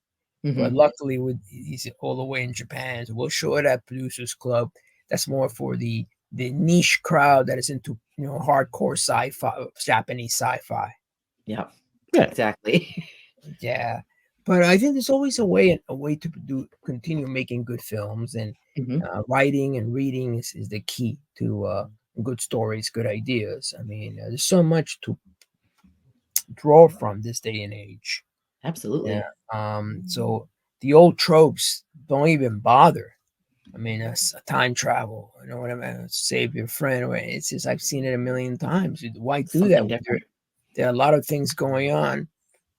But Mhm. luckily, he's all the way in Japan, so we'll show it at Producers Club. That's more for the niche crowd that is into hardcore sci-fi, Japanese sci-fi. Yep. Yeah. Exactly. Yeah, but I think there's always a way to continue making good films, and Mhm. writing and reading is the key to good stories, good ideas. I mean, there's so much to draw from this day and age. Yeah. Absolutely. So the old tropes don't even bother. I mean, a time travel, what I mean? Save your friend. Or it's just I've seen it a million times. Why do that? Something different. There are a lot of things going on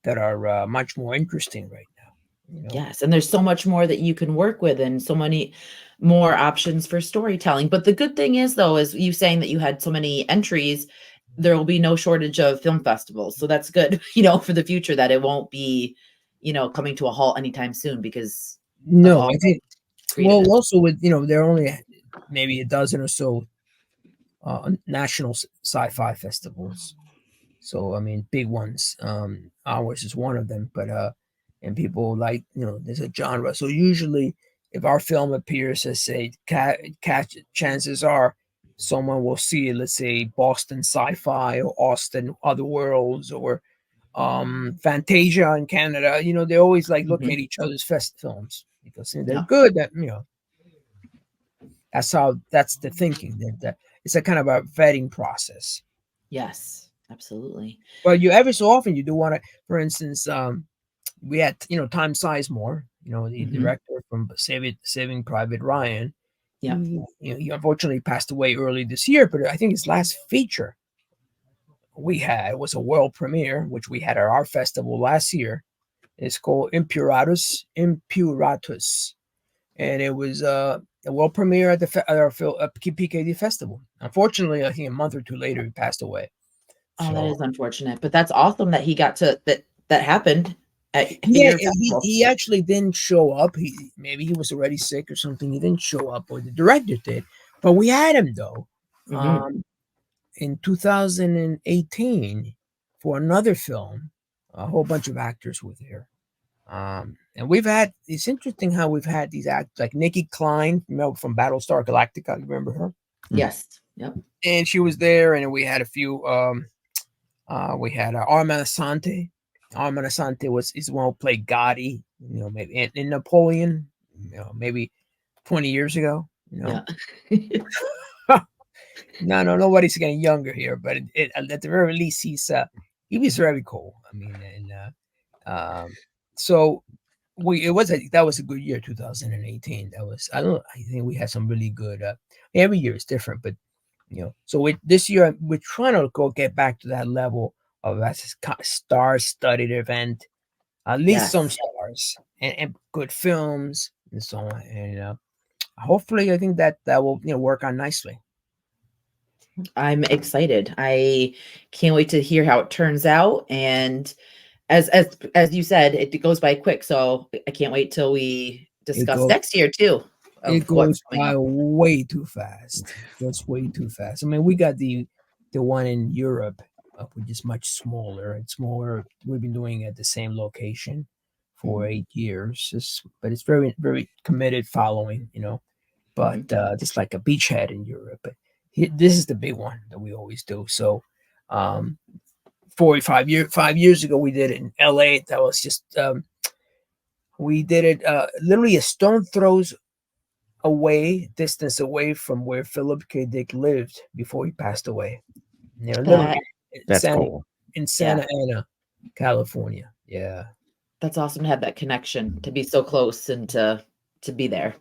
that are much more interesting right now. Yes, and there's so much more that you can work with and so many more options for storytelling. But the good thing is though, is you saying that you had so many entries, there will be no shortage of film festivals. So that's good, for the future that it won't be, coming to a halt anytime soon because of No, all I think. Well, creativeness. also with there are only maybe a dozen or so national sci-fi festivals. So I mean, big ones. Ours is one of them, but and people like there's a genre. So usually, if our film appears as say catch, chances are someone will see it. Let's say Boston Sci-Fi or Austin Other Worlds or Fantasia in Canada. They always like looking Mhm. at each other's films because they're Yeah. good. That's the thinking. That it's a kind of a vetting process. Yes, absolutely. But you every so often you do want to, for instance, we had Tom Sizemore, the Mhm. director from Saving Private Ryan. Yeah. He unfortunately passed away early this year, but I think his last feature we had was a world premiere, which we had at our festival last year. It's called Impuratus, and it was a world premiere at our PKD festival. Unfortunately, I think a month or two later he passed away. Oh, that So is unfortunate, but that's awesome that he got to that happened at yeah, your festival. he actually didn't show up. Maybe he was already sick or something. He didn't show up, or the director did. But we had him though, Mhm. in 2018 for another film. A whole bunch of actors were there. And it's interesting how we've had these actors like Nikki Klein, from Battlestar Galactica. You remember her? Yes. Yep. And she was there, and we had a few. We had Armand Asante. Armand Asante is the one who played Gotti. Maybe in Napoleon. Maybe 20 years ago. Yeah. No, nobody's getting younger here, but at the very least, he was very cool. I mean, and so that was a good year, 2018. I think we had some really good. Every year is different, but so this year we're trying to get back to that level of a star-studded event, at least some Yes. stars and good films and so on. And hopefully, I think that will work out nicely. I'm excited. I can't wait to hear how it turns out. And as you said, it goes by quick. So I can't wait till we It discuss goes next year too it of what's goes coming by up. way too fast. Just way too fast. I mean, we got the one in Europe, which is much smaller. It's smaller. We've been doing it at the same location for Mhm. 8 years. But it's very, very committed following. But Mhm. just like a beachhead in Europe. But this is the big one that we always do. So, 5 years ago, we did it in LA. That was just we did it literally a stone throws distance away from where Philip K. Dick lived before he passed away. Literally That in That's cool. yeah, Santa Ana, California. Yeah. that's awesome to have that connection, to be so close and to be there.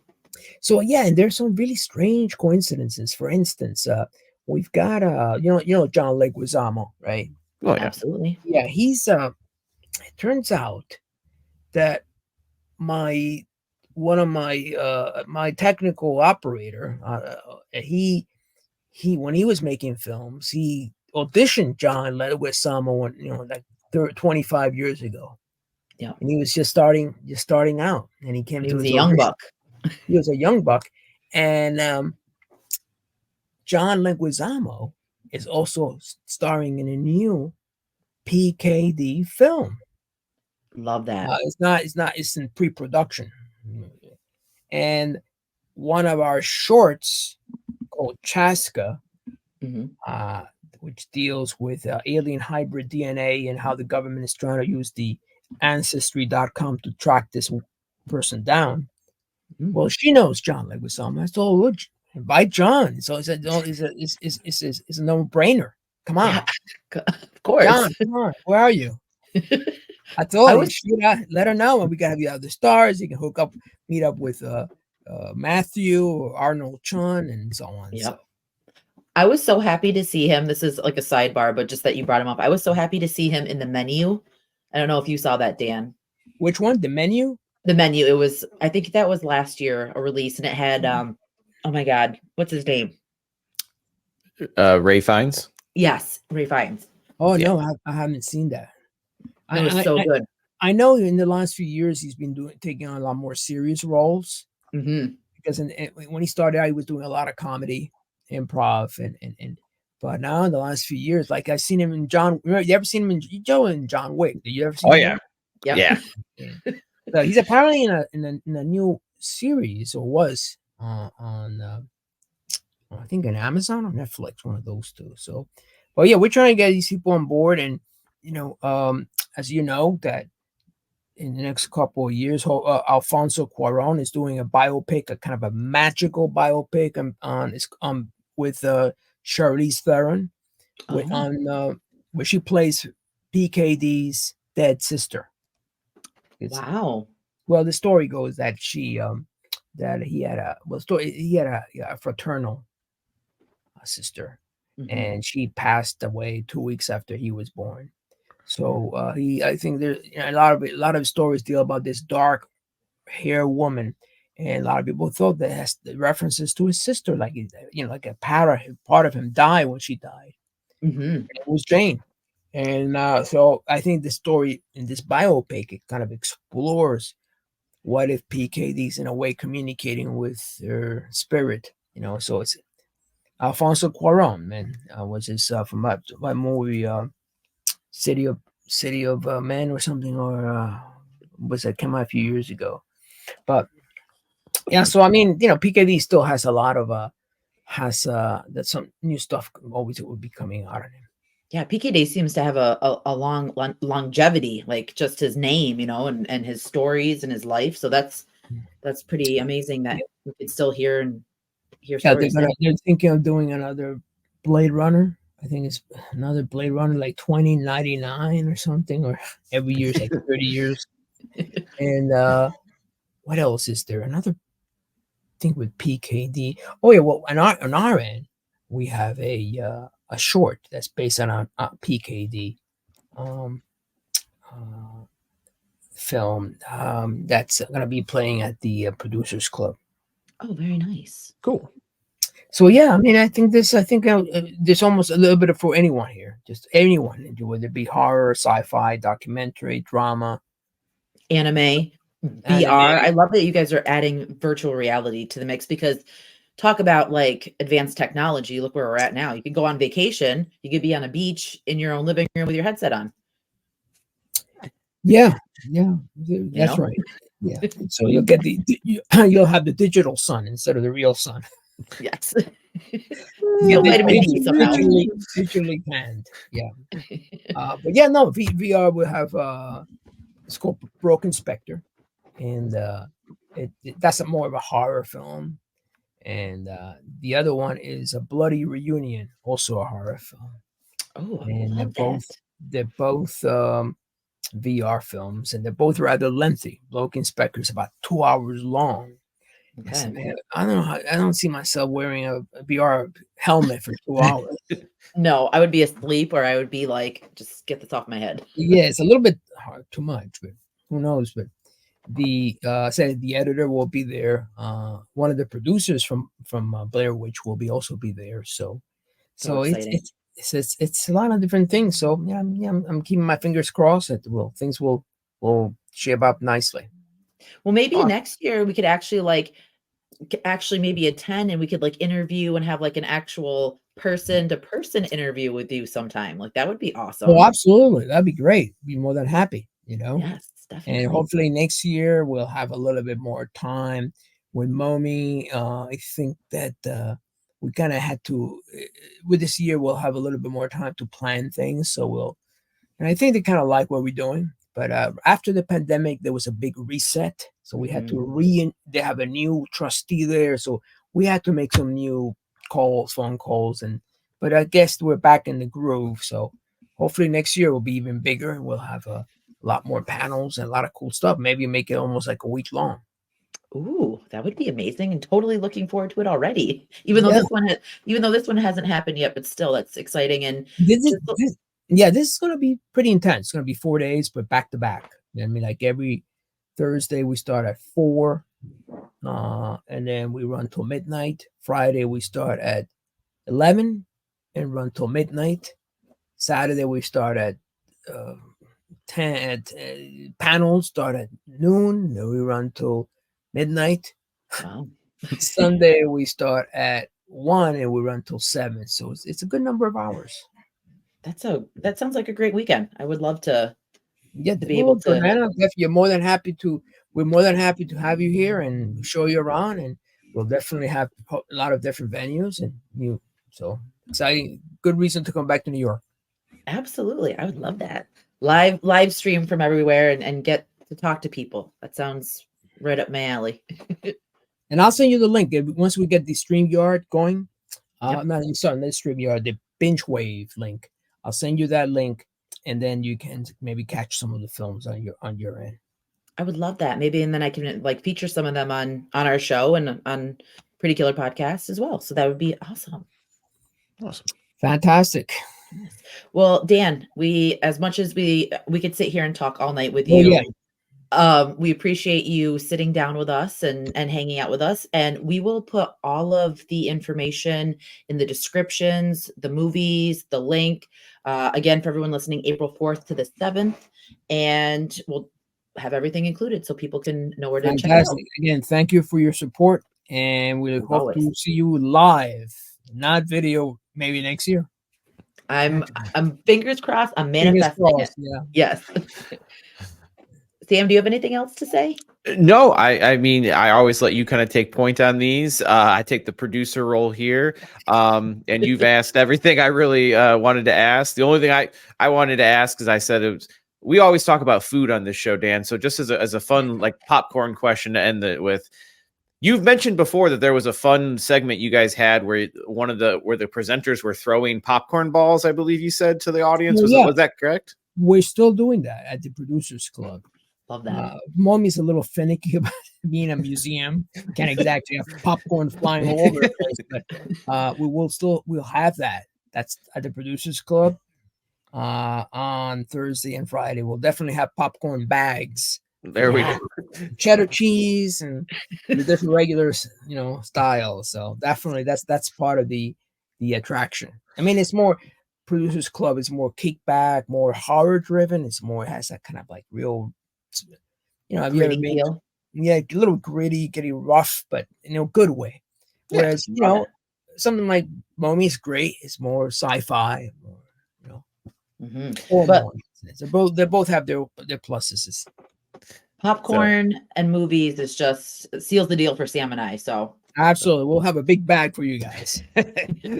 So yeah, and there's some really strange coincidences. For instance, we've got John Leguizamo, right? Oh yeah. Absolutely. Yeah, he's it turns out that my one of my technical operator, he when he was making films, he auditioned John Leguizamo when, like 25 years ago, Yeah. and he was just starting out, and he came He to was a his young audition. buck. He was a young buck, and John Leguizamo is also starring in a new PKD film. Love that. It's in pre-production. And one of our shorts called Chaska, Mhm. which deals with alien hybrid DNA and how the government is trying to use the Ancestry.com to track this person down. Mm. Well, she knows John Leguizamo. I told her, invite John. So it's a no-brainer. Come on. Yeah, of course. John, come on. Where are you? I told her, let her know, and we gotta be out the stars. You can meet up with Matthew or Arnold Chun and so on. Yep. So I was so happy to see him. This is like a sidebar, but just that you brought him up. I was so happy to see him in The Menu. I don't know if you saw that, Dan. which one? The Menu? The Menu. It was, I think that was last year, a release, and it had oh my God, what's his name? Ray Fiennes. Yes, Ray Fiennes. Oh Yeah. no, I haven't seen that. It was so good. I know in the last few years he's been taking on a lot more serious roles. Mm-hmm. Because when he started out, he was doing a lot of comedy, improv, and but now in the last few years, like I've seen him in John. You ever seen him in John Wick? Did you ever see? Oh him? yeah. Yep. Yeah. So he's apparently in a new series, or was on I think on Amazon or Netflix, one of those two. So, but yeah, we're trying to get these people on board, and as you know, that in the next couple of years, Alfonso Cuarón is doing a biopic, a kind of a magical biopic with Charlize Theron, where she plays PKD's dead sister. Wow. Well, the story goes that he had a fraternal sister, Mhm. and she passed away 2 weeks after he was born. So I think there's a lot of stories deal about this dark hair woman, and a lot of people thought that has the references to his sister, like like a part of him died when she died. Mm-hmm. It was Jane, and so I think the story in this biopic, it kind of explores what if PKD's in a way communicating with her spirit, So it's Alfonso Cuarón, man, was his from my movie. City of Men or something, or was that came out a few years ago. But yeah, so I mean, PKD still has a lot of that some new stuff always will be coming out of him. Yeah, PKD seems to have a long longevity, like just his name, and his stories and his life. So that's pretty amazing that we could still hear stories. They're thinking of doing another Blade Runner. I think it's another Blade Runner, like 2099 or something, or every year's like 30 years. And what else is there? Another thing with PKD. Oh yeah, well, on our end, we have a short that's based on a PKD film that's going to be playing at the Producers Club. Oh, very nice. Cool. So yeah, I mean, I think there's almost a little bit for anyone here, just anyone, whether it be horror, sci-fi, documentary, drama, Anime, VR. I love that you guys are adding virtual reality to the mix, because talk about like advanced technology. Look where we're at now. You could go on vacation. You could be on a beach in your own living room with your headset on. Yeah, that's right. Yeah, so you'll get you'll have the digital sun instead of the real sun. Yes. Vitamin D somehow. Digitally planned. Yeah. But yeah, no, VR will have it's called Broken Spectre, and that's more of a horror film. And the other one is a Bloody Reunion, also a horror film. Oh, and they're both VR films, and they're both rather lengthy. Broken Spectre is about 2 hours long. okay. I said, man, I don't see myself wearing a VR helmet for 2 hours. No, I would be asleep, or I would be like, just get this off my head. Yeah, it's a little bit hard, too much, but who knows? But the editor will be there. One of the producers from Blair Witch will also be there. So it's a lot of different things. So yeah, I'm keeping my fingers crossed that things will shape up nicely. Well, maybe next year we could actually maybe attend, and we could like interview and have like an actual person to person interview with you sometime. Like that would be awesome. Oh, absolutely. That'd be great. Be more than happy, Yes, And definitely. hopefully next year we'll have a little bit more time with Momi. I think that we kind of had to, with this year, we'll have a little bit more time to plan things. And I think they kind of like what we're doing. But after the pandemic, there was a big reset. So we had to they have a new trustee there. So we had to make some new phone calls. But I guess we're back in the groove. So hopefully next year will be even bigger and we'll have a lot more panels and a lot of cool stuff. Maybe make it almost like a week long. Ooh, that would be amazing, and totally looking forward to it already. Even though this one hasn't happened yet, but still, that's exciting. And This is going to be pretty intense. It's going to be 4 days, but back to back. I mean, like every Thursday we start at 4, and then we run till midnight. Friday we start at 11 and run till midnight. Saturday we start at 10. Panels start at noon. Then we run till midnight. wow. Sunday we start at 1 and we run till 7. So it's a good number of hours. That sounds like a great weekend. I would love to Yeah, be able to. Jordana, you're more than happy to. We're more than happy to have you here and show you around, and we'll definitely have a lot of different venues and you. So exciting, good reason to come back to New York. Absolutely, I would love that live stream from everywhere and get to talk to people. That sounds right up my alley. And I'll send you the link once we get the StreamYard going. Yep. Not the StreamYard, the Binge Wave link. I'll send you that link, and then you can maybe catch some of the films on your end. I would love that. Maybe, and then I can like feature some of them on our show and on Pretty Killer Podcast as well. So that would be awesome. Awesome. Fantastic. Yes. Well, Dan, as much as we could sit here and talk all night with you. We appreciate you sitting down with us and hanging out with us. And we will put all of the information in the descriptions, the movies, the link. Again, for everyone listening, April 4th to the 7th. And we'll have everything included so people can know where to check it out. Again, thank you for your support. And we hope to see you live, not video, maybe next year. I'm fingers crossed. I'm manifesting it. Yeah. Yes. Sam, do you have anything else to say? No, I mean, I always let you kind of take point on these. I take the producer role here. And you've asked everything I really wanted to ask. The only thing I wanted to ask is I said we always talk about food on this show, Dan. So just as a fun like popcorn question to end it with, you've mentioned before that there was a fun segment you guys had where the presenters were throwing popcorn balls, I believe you said, to the audience. Was that correct? We're still doing that at the Producers Club. Love that. Mommy's a little finicky about being a museum. Can't exactly have popcorn flying all over the place, but we'll have that. That's at the Producers Club on Thursday and Friday. We'll definitely have popcorn bags. There we go. Cheddar cheese and the different regular, styles. So definitely that's part of the attraction. I mean, it's more Producers Club. It's more kickback, more horror driven. It has that kind of like real. Have you ever been? A little gritty, getting rough, but in a good way. Whereas, something like Momi is great. It's more sci-fi, But they both have their pluses. Popcorn and movies is just seals the deal for Sam and I. So absolutely, we'll have a big bag for you guys. All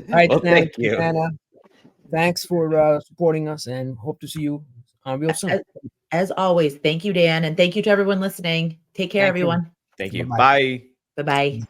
right, well, thank you, Anna. Thanks for supporting us, and hope to see you real soon. As always, thank you, Dan, and thank you to everyone listening. Take care, everyone. Thank you. Bye. Bye-bye.